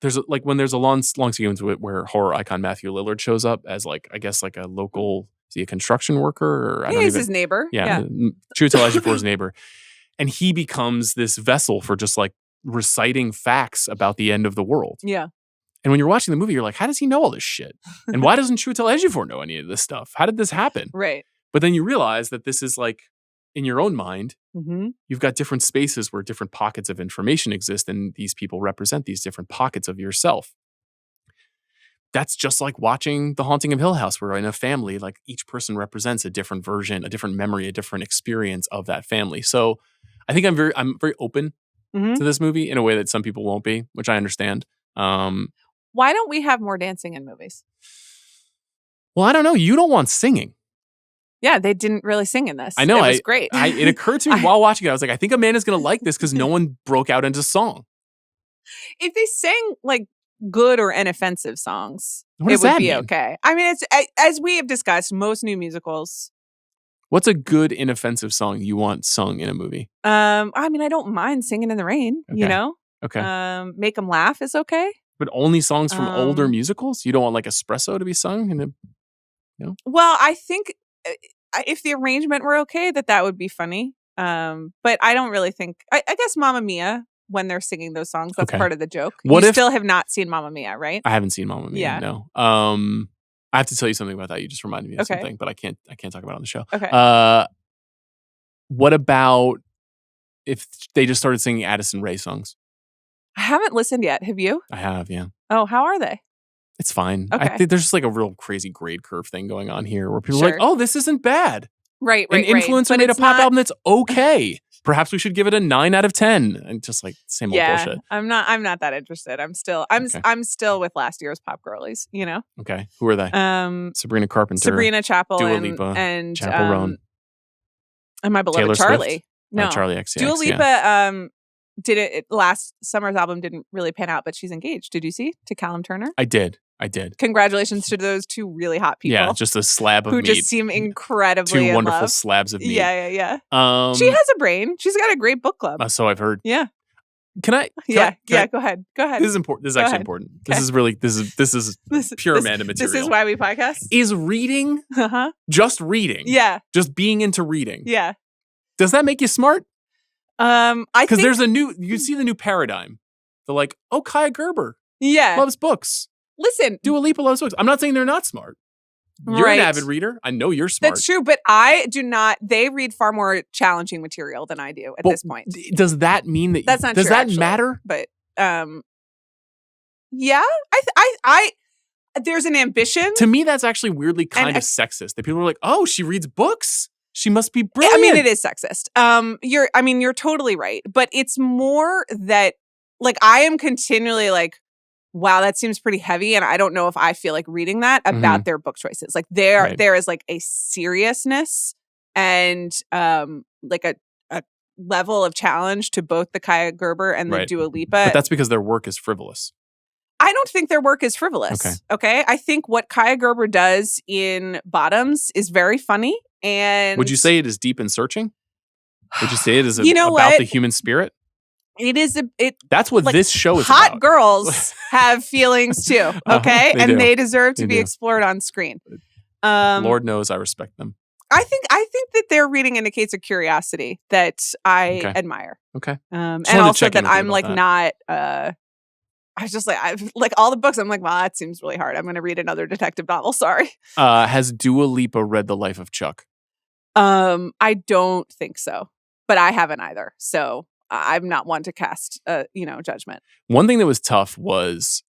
There's when there's a long sequence where horror icon Matthew Lillard shows up as like, I guess like a local, is he a construction worker? Or he's his neighbor. Yeah. Chiwetel Ejiofor's neighbor. And he becomes this vessel for just like reciting facts about the end of the world. Yeah. And when you're watching the movie, you're like, how does he know all this shit? And why doesn't Chiwetel Ejiofor know any of this stuff? How did this happen? Right. But then you realize that this is like, in your own mind, you've got different spaces where different pockets of information exist, and these people represent these different pockets of yourself. That's just like watching The Haunting of Hill House, where in a family, like each person represents a different version, a different memory, a different experience of that family. So I think I'm very open to this movie in a way that some people won't be, which I understand. Why don't we have more dancing in movies? Well, I don't know. You don't want singing. Yeah, they didn't really sing in this. I know. It was great. It occurred to me while watching it. I was like, I think Amanda's going to like this because no one broke out into song. If they sang like good or inoffensive songs, it would be okay. I mean, it's as we have discussed, most new musicals. What's a good inoffensive song you want sung in a movie? I mean, I don't mind Singing in the Rain, Okay. Okay. Make Them Laugh is okay. But only songs from older musicals? You don't want like Espresso to be sung? Well, I think if the arrangement were okay, that would be funny. But I don't really think... I guess Mamma Mia, when they're singing those songs, that's part of the joke. You still have not seen Mamma Mia, right? I haven't seen Mamma Mia, no. I have to tell you something about that. You just reminded me of something, but I can't talk about it on the show. Okay. What about if they just started singing Addison Rae songs? I haven't listened yet. Have you? I have, yeah. Oh, how are they? It's fine. Okay. I think there's just like a real crazy grade curve thing going on here where people are like, oh, this isn't bad. Right. An influencer made a pop album that's okay. Perhaps we should give it a 9 out of 10. And just like same old bullshit. I'm not that interested. I'm still with last year's pop girlies, you know? Okay. Who are they? Sabrina Carpenter. Sabrina Chapel. Dua Lipa. And Chappell Roan. And my beloved Taylor Charlie. Swift? No. Charlie XCX. Dua Lipa did it last summer's album didn't really pan out, but she's engaged. Did you see? To Callum Turner? I did. Congratulations to those two really hot people. Yeah, just a slab of who meat. just seem incredibly two wonderful love. slabs of meat. Yeah. She has a brain. She's got a great book club. So I've heard. Yeah. Can I? Go ahead. This is important. This is actually important. Okay. This is pure Amanda material. This is why we podcast. Is reading just reading? Yeah. Just being into reading. Yeah. Does that make you smart? I because there's you see the new paradigm. They're like, oh, Kaya Gerber. Yeah. Loves books. Listen. Dua Lipa loves books. I'm not saying they're not smart. You're an avid reader. I know you're smart. That's true, but I do not. They read far more challenging material than I do at this point. Does that mean that? That's not does true, that actually, matter? But yeah, I there's an ambition. To me, that's actually weirdly kind of sexist. That people are like, oh, she reads books. She must be brilliant. I mean, it is sexist. You're totally right, but it's more that like I am continually like, wow, that seems pretty heavy. And I don't know if I feel like reading that about their book choices. Like there is like a seriousness and like a level of challenge to both the Kaya Gerber and the Dua Lipa. But that's because their work is frivolous. I don't think their work is frivolous. Okay. I think what Kaya Gerber does in Bottoms is very funny. And would you say it is deep and searching? Would you say it is about the human spirit? It is that's what this show is hot about. Girls have feelings too, okay? They deserve to be explored on screen. Lord knows I respect them. I think that their reading indicates a curiosity that I admire. Okay. And also that I'm like not I was just like I've like all the books I'm like, well, that seems really hard. I'm going to read another detective novel, sorry. Has Dua Lipa read The Life of Chuck? I don't think so. But I haven't either. So I'm not one to cast, judgment. One thing that was tough was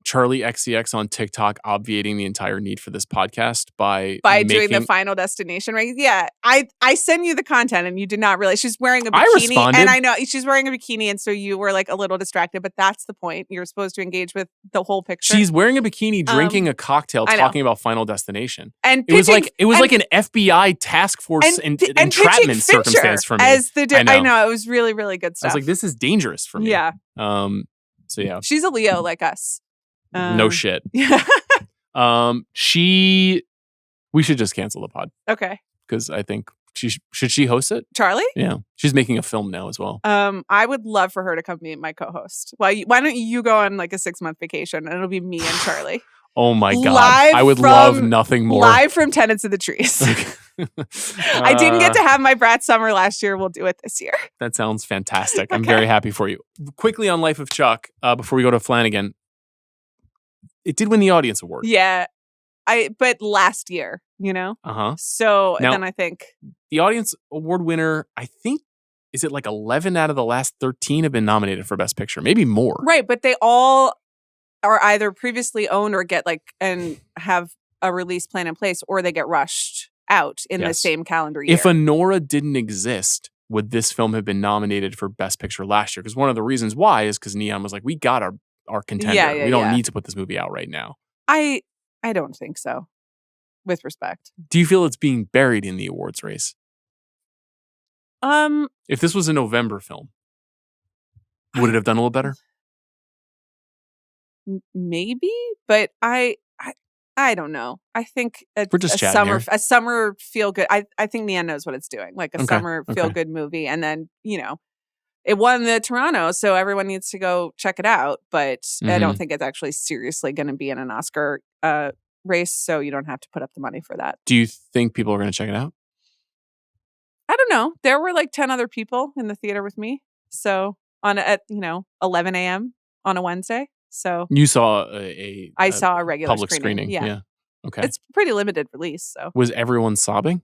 Charlie XCX on TikTok obviating the entire need for this podcast by doing the Final Destination, right? Yeah, I sent you the content and you did not realize she's wearing a bikini. I responded. And I know she's wearing a bikini, and so you were like a little distracted. But that's the point. You're supposed to engage with the whole picture. She's wearing a bikini, drinking a cocktail, talking about Final Destination, and it was like an FBI task force entrapment circumstance for me. I know it was really, really good stuff. I was like, this is dangerous for me. Yeah. So yeah, she's a Leo like us. No shit. We should just cancel the pod. Okay. Because I think should she host it? Charlie? Yeah. She's making a film now as well. I would love for her to come be my co-host. Why don't you go on like a 6-month vacation and it'll be me and Charlie? Oh my God. I would love nothing more. Live from Tenants of the Trees. I didn't get to have my brat summer last year. We'll do it this year. That sounds fantastic. I'm very happy for you. Quickly on Life of Chuck, before we go to Flanagan. It did win the Audience Award. Yeah. But last year, So now, then I think the Audience Award winner, I think, is it like 11 out of the last 13 have been nominated for Best Picture, maybe more. Right, but they all are either previously owned or get and have a release plan in place, or they get rushed out in the same calendar year. If Anora didn't exist, would this film have been nominated for Best Picture last year? Because one of the reasons why is because Neon was like, we got our contender. We don't need to put this movie out right now. I don't think so, with respect. Do you feel it's being buried in the awards race? If this was a November film, would it have done a little better? Maybe, but I don't know. I think we're just a summer feel good. I think Neon knows what it's doing, like a summer feel good movie, and then it won the Toronto, so everyone needs to go check it out. But I don't think it's actually seriously going to be in an Oscar race, so you don't have to put up the money for that. Do you think people are going to check it out? I don't know. There were like 10 other people in the theater with me, so at 11 a.m. on a Wednesday. So you saw I saw a regular public screening. Yeah. Okay. It's pretty limited release. So was everyone sobbing?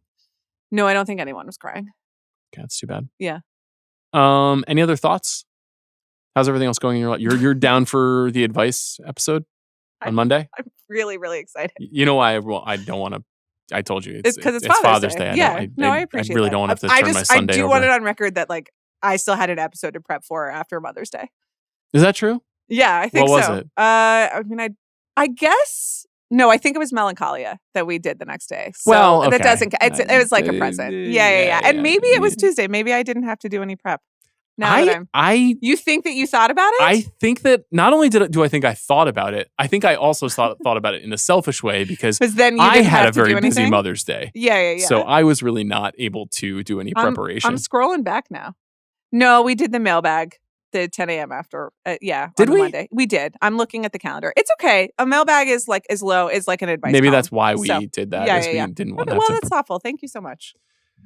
No, I don't think anyone was crying. Okay, that's too bad. Yeah. Any other thoughts? How's everything else going in your life? You're down for the advice episode? on Monday? I'm really, really excited. You know why I don't want to. I told you it's because it's Father's Day. I appreciate. I really that. don't want to have to turn my Sunday over. I do want it on record that like I still had an episode to prep for after Mother's Day. Is that true? Yeah, I think so. What was it? I mean, I guess. No, I think it was Melancholia that we did the next day. So well, okay. That doesn't. It was like a present. Yeah. And maybe it was Tuesday. Maybe I didn't have to do any prep. You think that you thought about it? I think that not only do I think I thought about it, I think I also thought about it in a selfish way because then you I had a very busy Mother's Day. Yeah. So I was really not able to do any preparation. I'm scrolling back now. No, we did the mailbag. The 10 a.m. after, did we? Monday. We did. I'm looking at the calendar. It's okay. A mailbag is like as low as like an advice. Maybe column. That's why we did that. Yeah. We didn't want well, that's thoughtful. Thank you so much.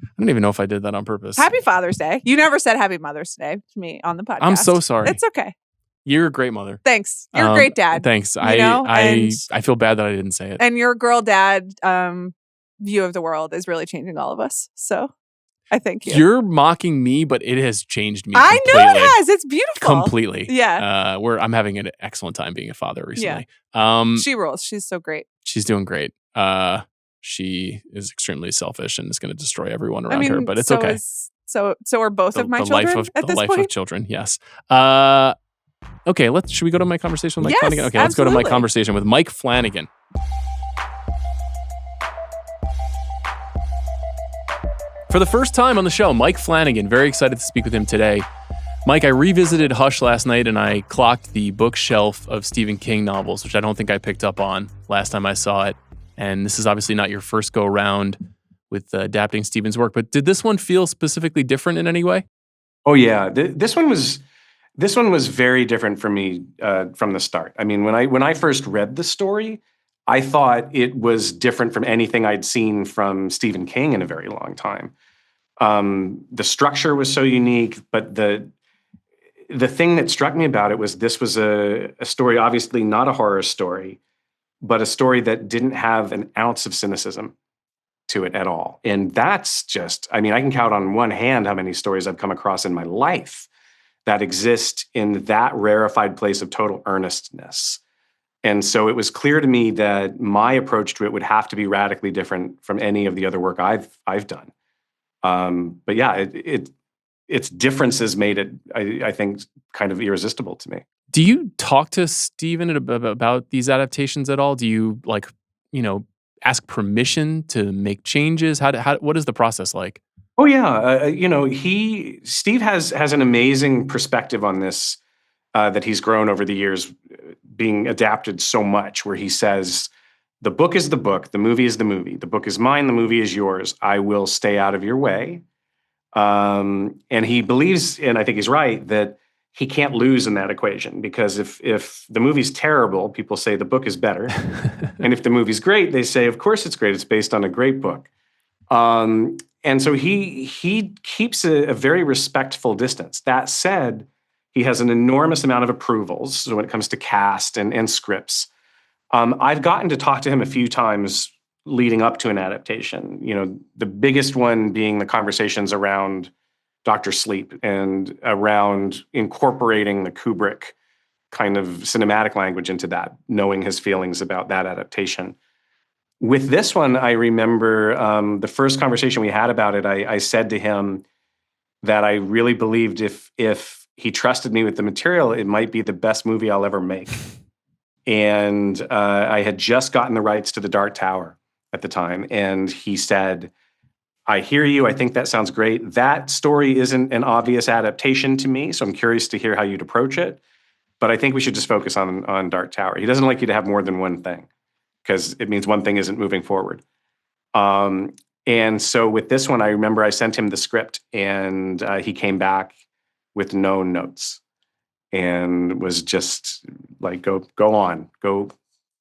I don't even know if I did that on purpose. Happy Father's Day. You never said Happy Mother's Day to me on the podcast. I'm so sorry. It's okay. You're a great mother. Thanks. You're a great dad. Thanks. I feel bad that I didn't say it. And your girl dad view of the world is really changing all of us. So I thank you. You're mocking me, but it has changed me. I know it has. It's beautiful. Completely. Yeah. I'm having an excellent time being a father recently. Yeah. She rules. She's so great. She's doing great. She is extremely selfish and is going to destroy everyone around her, but it's okay. So are both of my children at this point? The life of children, yes. Okay, should we go to my conversation with Mike Flanagan? Okay, let's go to my conversation with Mike Flanagan. For the first time on the show, Mike Flanagan. Very excited to speak with him today. Mike, I revisited Hush last night and I clocked the bookshelf of Stephen King novels, which I don't think I picked up on last time I saw it. And this is obviously not your first go around with adapting Stephen's work, but did this one feel specifically different in any way? Oh yeah, this one was very different for me from the start. I mean, when I first read the story, I thought it was different from anything I'd seen from Stephen King in a very long time. The structure was so unique, but the thing that struck me about it was this was a story, obviously not a horror story, but a story that didn't have an ounce of cynicism to it at all. And that's just, I mean, I can count on one hand how many stories I've come across in my life that exist in that rarefied place of total earnestness. And so it was clear to me that my approach to it would have to be radically different from any of the other work I've done. But yeah, its differences made it, I think, kind of irresistible to me. Do you talk to Stephen about these adaptations at all? Do you ask permission to make changes? What is the process like? Oh yeah, Steve has an amazing perspective on this that he's grown over the years, being adapted so much. Where he says, "The book is the book, the movie is the movie. The book is mine, the movie is yours. I will stay out of your way." And he believes, and I think he's right, that he can't lose in that equation, because if the movie's terrible, people say the book is better. And if the movie's great, they say, of course it's great. It's based on a great book. And so he keeps a very respectful distance. That said, he has an enormous amount of approvals. So when it comes to cast and scripts, I've gotten to talk to him a few times leading up to an adaptation. The biggest one being the conversations around Dr. Sleep and around incorporating the Kubrick kind of cinematic language into that, knowing his feelings about that adaptation. With this one, I remember the first conversation we had about it, I said to him that I really believed if he trusted me with the material, it might be the best movie I'll ever make. And I had just gotten the rights to The Dark Tower at the time. And he said, I hear you. I think that sounds great. That story isn't an obvious adaptation to me, so I'm curious to hear how you'd approach it. But I think we should just focus on Dark Tower. He doesn't like you to have more than one thing, because it means one thing isn't moving forward. And so with this one, I remember I sent him the script, and he came back with no notes and was just like, go on, go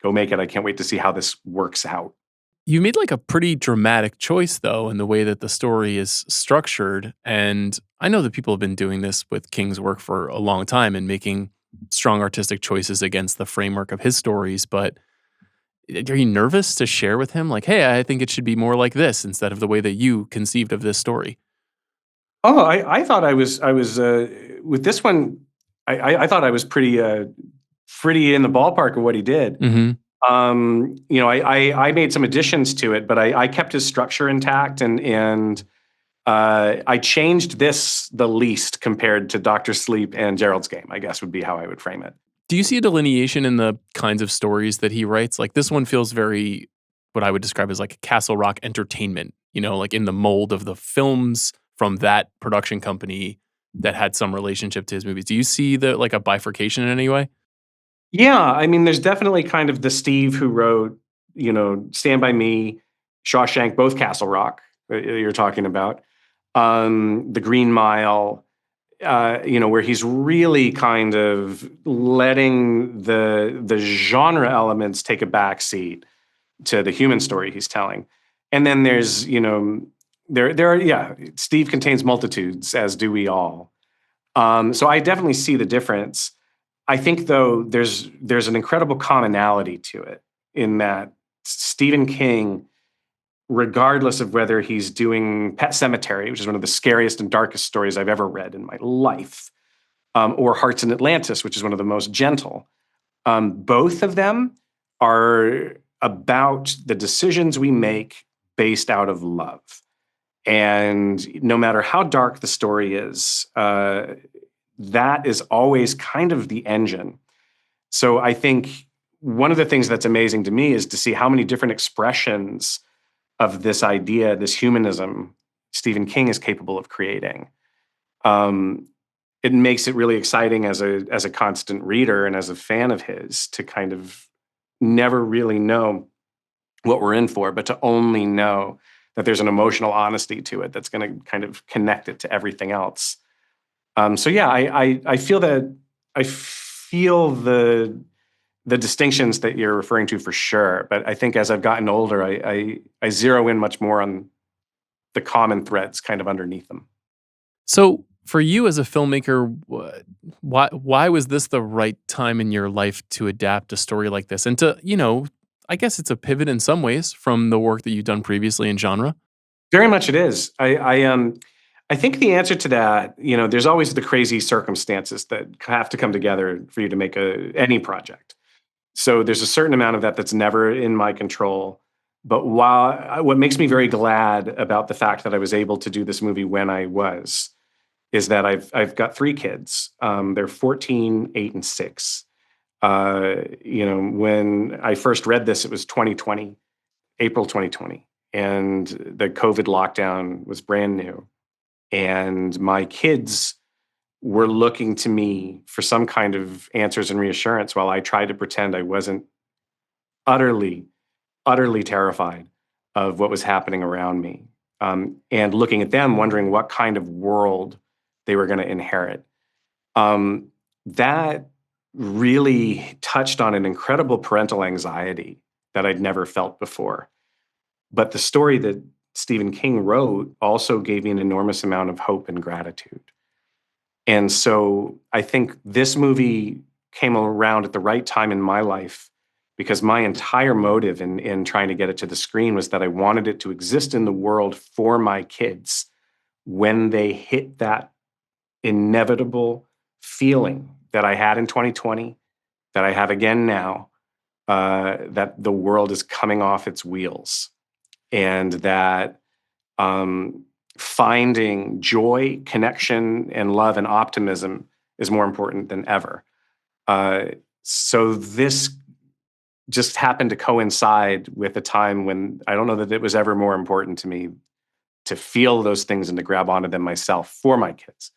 make it. I can't wait to see how this works out. You made like a pretty dramatic choice, though, in the way that the story is structured. And I know that people have been doing this with King's work for a long time and making strong artistic choices against the framework of his stories. But are you nervous to share with him, like, hey, I think it should be more like this instead of the way that you conceived of this story? Oh, I thought I was with this one. I thought I was pretty pretty in the ballpark of what he did. I made some additions to it, but I kept his structure intact, and I changed this the least compared to Dr. Sleep and Gerald's Game, I guess would be how I would frame it. Do you see a delineation in the kinds of stories that he writes? Like this one feels very, what I would describe as like Castle Rock entertainment, like in the mold of the films from that production company that had some relationship to his movies. Do you see like a bifurcation in any way? Yeah, I mean, there's definitely kind of the Steve who wrote, Stand By Me, Shawshank, both Castle Rock you're talking about, The Green Mile, where he's really kind of letting the genre elements take a back seat to the human story he's telling. And then there's, Steve contains multitudes, as do we all. So I definitely see the difference. I think, though, there's an incredible commonality to it in that Stephen King, regardless of whether he's doing Pet Sematary, which is one of the scariest and darkest stories I've ever read in my life, or Hearts in Atlantis, which is one of the most gentle, both of them are about the decisions we make based out of love. And no matter how dark the story is, that is always kind of the engine. So I think one of the things that's amazing to me is to see how many different expressions of this idea, this humanism, Stephen King is capable of creating. It makes it really exciting as a constant reader and as a fan of his to kind of never really know what we're in for, but to only know that there's an emotional honesty to it that's going to kind of connect it to everything else. So yeah, I feel the distinctions that you're referring to for sure. But I think as I've gotten older, I zero in much more on the common threads kind of underneath them. So for you as a filmmaker, why was this the right time in your life to adapt a story like this? And to, I guess it's a pivot in some ways from the work that you've done previously in genre. Very much it is. I think the answer to that, there's always the crazy circumstances that have to come together for you to make any project. So there's a certain amount of that that's never in my control. But what makes me very glad about the fact that I was able to do this movie when I was, is that I've got 3 kids. They're 14, 8, and 6. When I first read this, it was 2020, April 2020, and the COVID lockdown was brand new. And my kids were looking to me for some kind of answers and reassurance while I tried to pretend I wasn't utterly, utterly terrified of what was happening around me. And looking at them, wondering what kind of world they were going to inherit. That really touched on an incredible parental anxiety that I'd never felt before. But the story that Stephen King wrote also gave me an enormous amount of hope and gratitude. And so I think this movie came around at the right time in my life because my entire motive in trying to get it to the screen was that I wanted it to exist in the world for my kids when they hit that inevitable feeling that I had in 2020, that I have again now, that the world is coming off its wheels. And that finding joy, connection, and love and optimism is more important than ever. So this just happened to coincide with a time when I don't know that it was ever more important to me to feel those things and to grab onto them myself for my kids.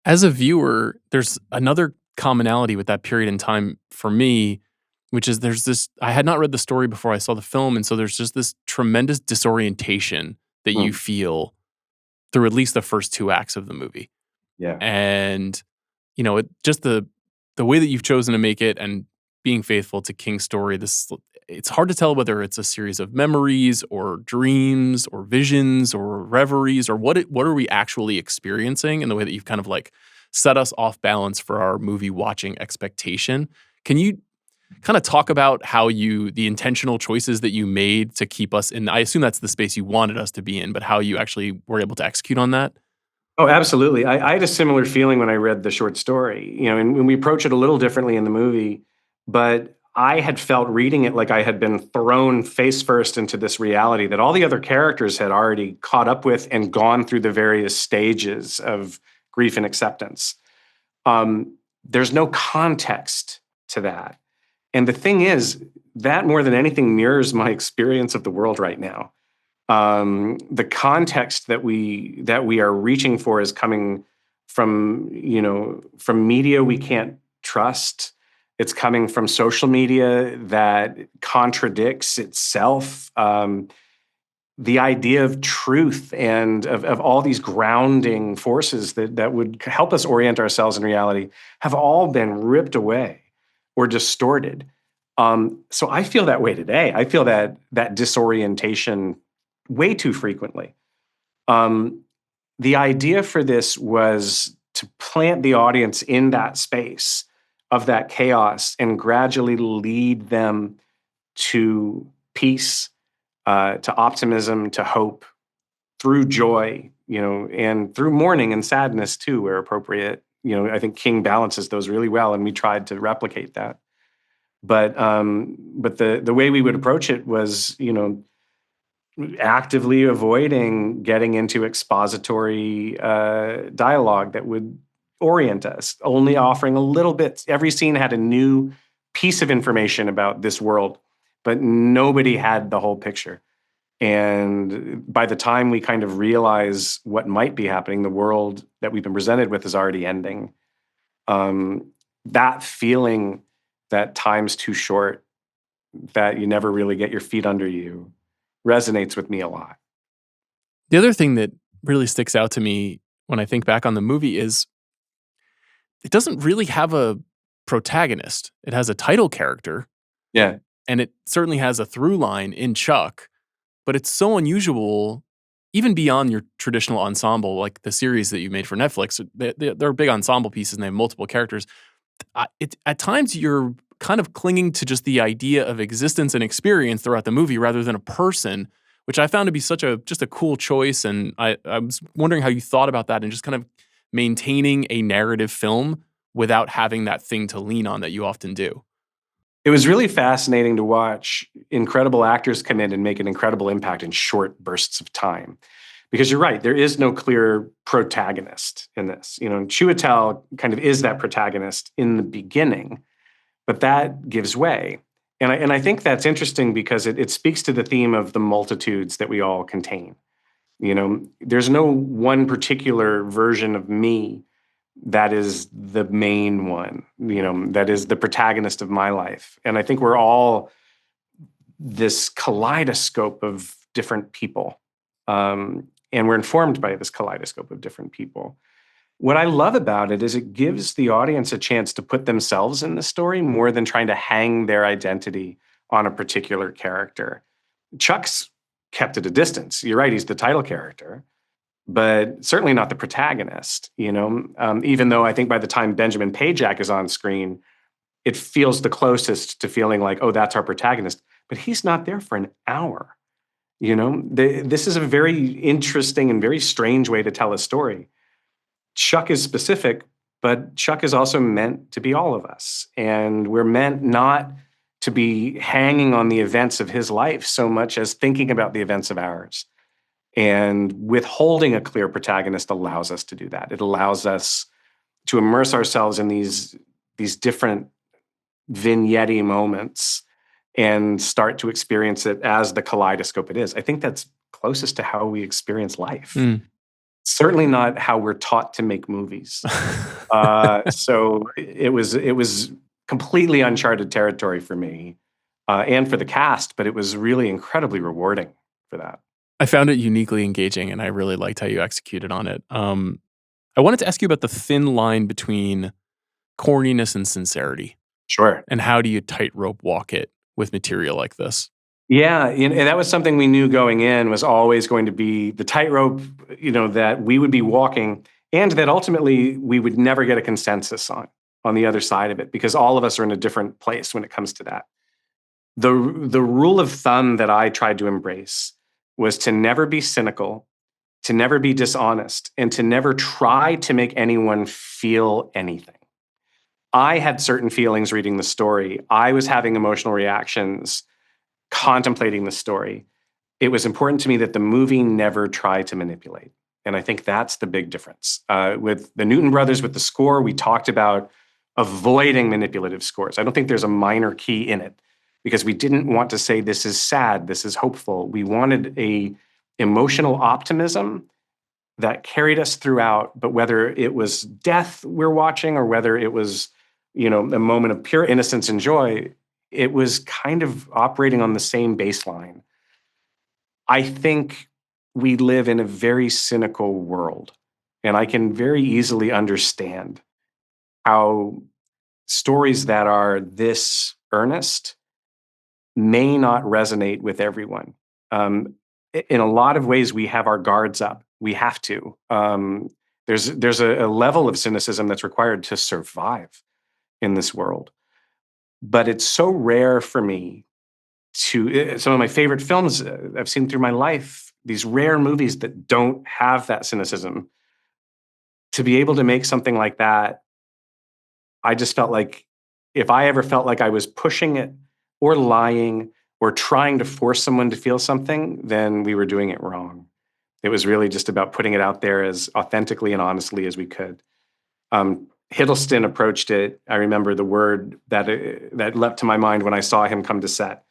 As a viewer, there's another commonality with that period in time for me, which is I had not read the story before I saw the film, and so there's just this tremendous disorientation that you feel through at least the first 2 acts of the movie. Yeah. And, just the way that you've chosen to make it and being faithful to King's story, it's hard to tell whether it's a series of memories or dreams or visions or reveries or what are we actually experiencing in the way that you've kind of like set us off balance for our movie watching expectation. Can you kind of talk about how the intentional choices that you made to keep us in, I assume that's the space you wanted us to be in, but how you actually were able to execute on that? Oh, absolutely. I had a similar feeling when I read the short story, and we approach it a little differently in the movie. But I had felt reading it like I had been thrown face first into this reality that all the other characters had already caught up with and gone through the various stages of grief and acceptance. There's no context to that. And the thing is, that more than anything mirrors my experience of the world right now. The context that we are reaching for is coming from media we can't trust. It's coming from social media that contradicts itself. The idea of truth and of all these grounding forces that would help us orient ourselves in reality have all been ripped away or distorted. So I feel that way today. I feel that disorientation way too frequently. The idea for this was to plant the audience in that space of that chaos and gradually lead them to peace, to optimism, to hope, through joy, and through mourning and sadness too, where appropriate. I think King balances those really well, and we tried to replicate that. But the way we would approach it was, actively avoiding getting into expository dialogue that would orient us, only offering a little bit. Every scene had a new piece of information about this world, but nobody had the whole picture. And by the time we kind of realize what might be happening, the world that we've been presented with is already ending. That feeling that time's too short, that you never really get your feet under you, resonates with me a lot. The other thing that really sticks out to me when I think back on the movie is it doesn't really have a protagonist. It has a title character. Yeah. And it certainly has a through line in Chuck, but it's so unusual, even beyond your traditional ensemble, like the series that you made for Netflix. They're big ensemble pieces and they have multiple characters. At times you're kind of clinging to just the idea of existence and experience throughout the movie rather than a person, which I found to be just a cool choice. And I was wondering how you thought about that and just kind of maintaining a narrative film without having that thing to lean on that you often do. It was really fascinating to watch incredible actors come in and make an incredible impact in short bursts of time. Because you're right, there is no clear protagonist in this. Chiwetel kind of is that protagonist in the beginning, but that gives way. And I think that's interesting because it speaks to the theme of the multitudes that we all contain. There's no one particular version of me that is the main one, that is the protagonist of my life. And I think we're all this kaleidoscope of different people. And we're informed by this kaleidoscope of different people. What I love about it is it gives the audience a chance to put themselves in the story more than trying to hang their identity on a particular character. Chuck's kept at a distance. You're right, he's the title character, but certainly not the protagonist, even though I think by the time Benjamin Pajak is on screen, it feels the closest to feeling like, oh, that's our protagonist. But he's not there for an hour. This is a very interesting and very strange way to tell a story. Chuck is specific, but Chuck is also meant to be all of us. And we're meant not to be hanging on the events of his life so much as thinking about the events of ours. And withholding a clear protagonist allows us to do that. It allows us to immerse ourselves in these different vignette moments and start to experience it as the kaleidoscope it is. I think that's closest to how we experience life. Certainly not how we're taught to make movies. So it was completely uncharted territory for me and for the cast, but it was really incredibly rewarding for that. I found it uniquely engaging, and I really liked how you executed on it. I wanted to ask you about the thin line between corniness and sincerity. Sure. And how do you tightrope walk it with material like this? Yeah, and that was something we knew going in was always going to be the tightrope, that we would be walking, and that ultimately we would never get a consensus on the other side of it, because all of us are in a different place when it comes to that. The rule of thumb that I tried to embrace was to never be cynical, to never be dishonest, and to never try to make anyone feel anything. I had certain feelings reading the story. I was having emotional reactions contemplating the story. It was important to me that the movie never tried to manipulate. And I think that's the big difference. With the Newton brothers, with the score, we talked about avoiding manipulative scores. I don't think there's a minor key in it because we didn't want to say this is sad, this is hopeful. We wanted a emotional optimism that carried us throughout, but whether it was death we're watching or whether it was, a moment of pure innocence and joy, it was kind of operating on the same baseline. I think we live in a very cynical world, and I can very easily understand how stories that are this earnest may not resonate with everyone. In a lot of ways, we have our guards up. We have to. There's a level of cynicism that's required to survive in this world. But it's so rare for me to, some of my favorite films I've seen through my life, these rare movies that don't have that cynicism, to be able to make something like that, I just felt like if I ever felt like I was pushing it or lying or trying to force someone to feel something, then we were doing it wrong. It was really just about putting it out there as authentically and honestly as we could. Hiddleston approached it. I remember the word that leapt to my mind when I saw him come to set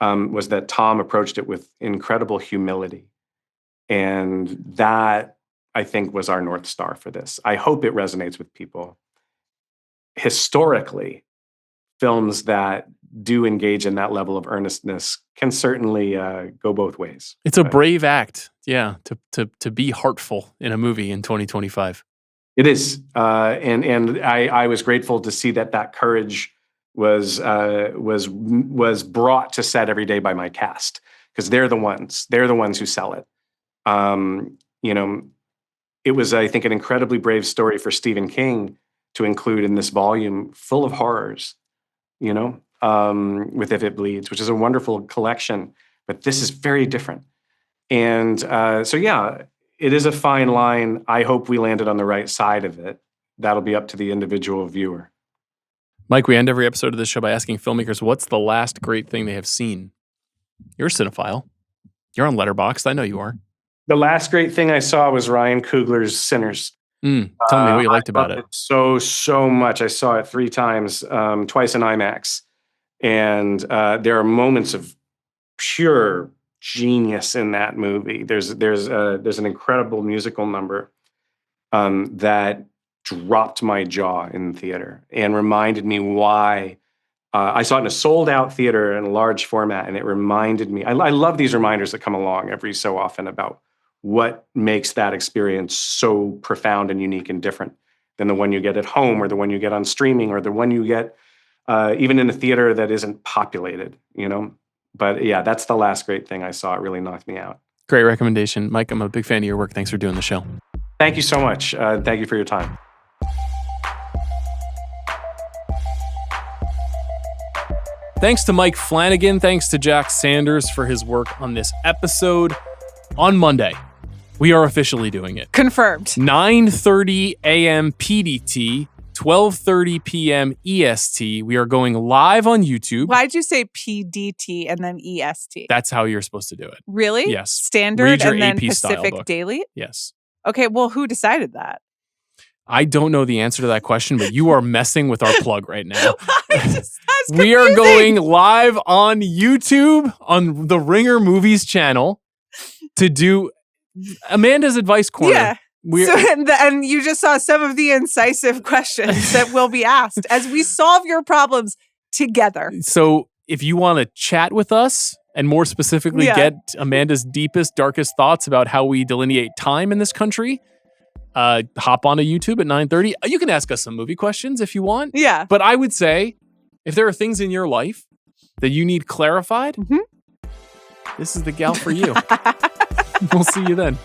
was that Tom approached it with incredible humility. And that, I think, was our North Star for this. I hope it resonates with people. Historically, films that do engage in that level of earnestness can certainly go both ways. It's a brave act, to be heartful in a movie in 2025. It is, and I was grateful to see that courage was brought to set every day by my cast, because they're the ones who sell it. It was, I think, an incredibly brave story for Stephen King to include in this volume full of horrors, with If It Bleeds, which is a wonderful collection, but this is very different. And it is a fine line. I hope we landed on the right side of it. That'll be up to the individual viewer. Mike, we end every episode of this show by asking filmmakers, what's the last great thing they have seen? You're a cinephile. You're on Letterboxd. I know you are. The last great thing I saw was Ryan Coogler's Sinners. Tell me what you liked about it. So much. I saw it 3 times, twice in IMAX. And there are moments of pure genius in that movie. There's an incredible musical number that dropped my jaw in the theater and reminded me why I saw it in a sold-out theater in a large format, and it reminded me. I love these reminders that come along every so often about what makes that experience so profound and unique and different than the one you get at home or the one you get on streaming or the one you get even in a theater that isn't populated, But yeah, that's the last great thing I saw. It really knocked me out. Great recommendation. Mike, I'm a big fan of your work. Thanks for doing the show. Thank you so much. Thank you for your time. Thanks to Mike Flanagan. Thanks to Jack Sanders for his work on this episode. On Monday, we are officially doing it. Confirmed. 9:30 a.m. PDT. 12:30 p.m. EST. We are going live on YouTube. Why'd you say PDT and then EST? That's how you're supposed to do it. Really? Yes. Standard and then AP Pacific book. Daily? Yes. Okay, well, who decided that? I don't know the answer to that question, but you are messing with our plug right now. We are going live on YouTube on the Ringer Movies channel to do Amanda's Advice Corner. Yeah. And you just saw some of the incisive questions that will be asked as we solve your problems together. So if you want to chat with us and more specifically get Amanda's deepest, darkest thoughts about how we delineate time in this country, hop onto YouTube at 9:30. You can ask us some movie questions if you want. Yeah. But I would say if there are things in your life that you need clarified, this is the gal for you. We'll see you then.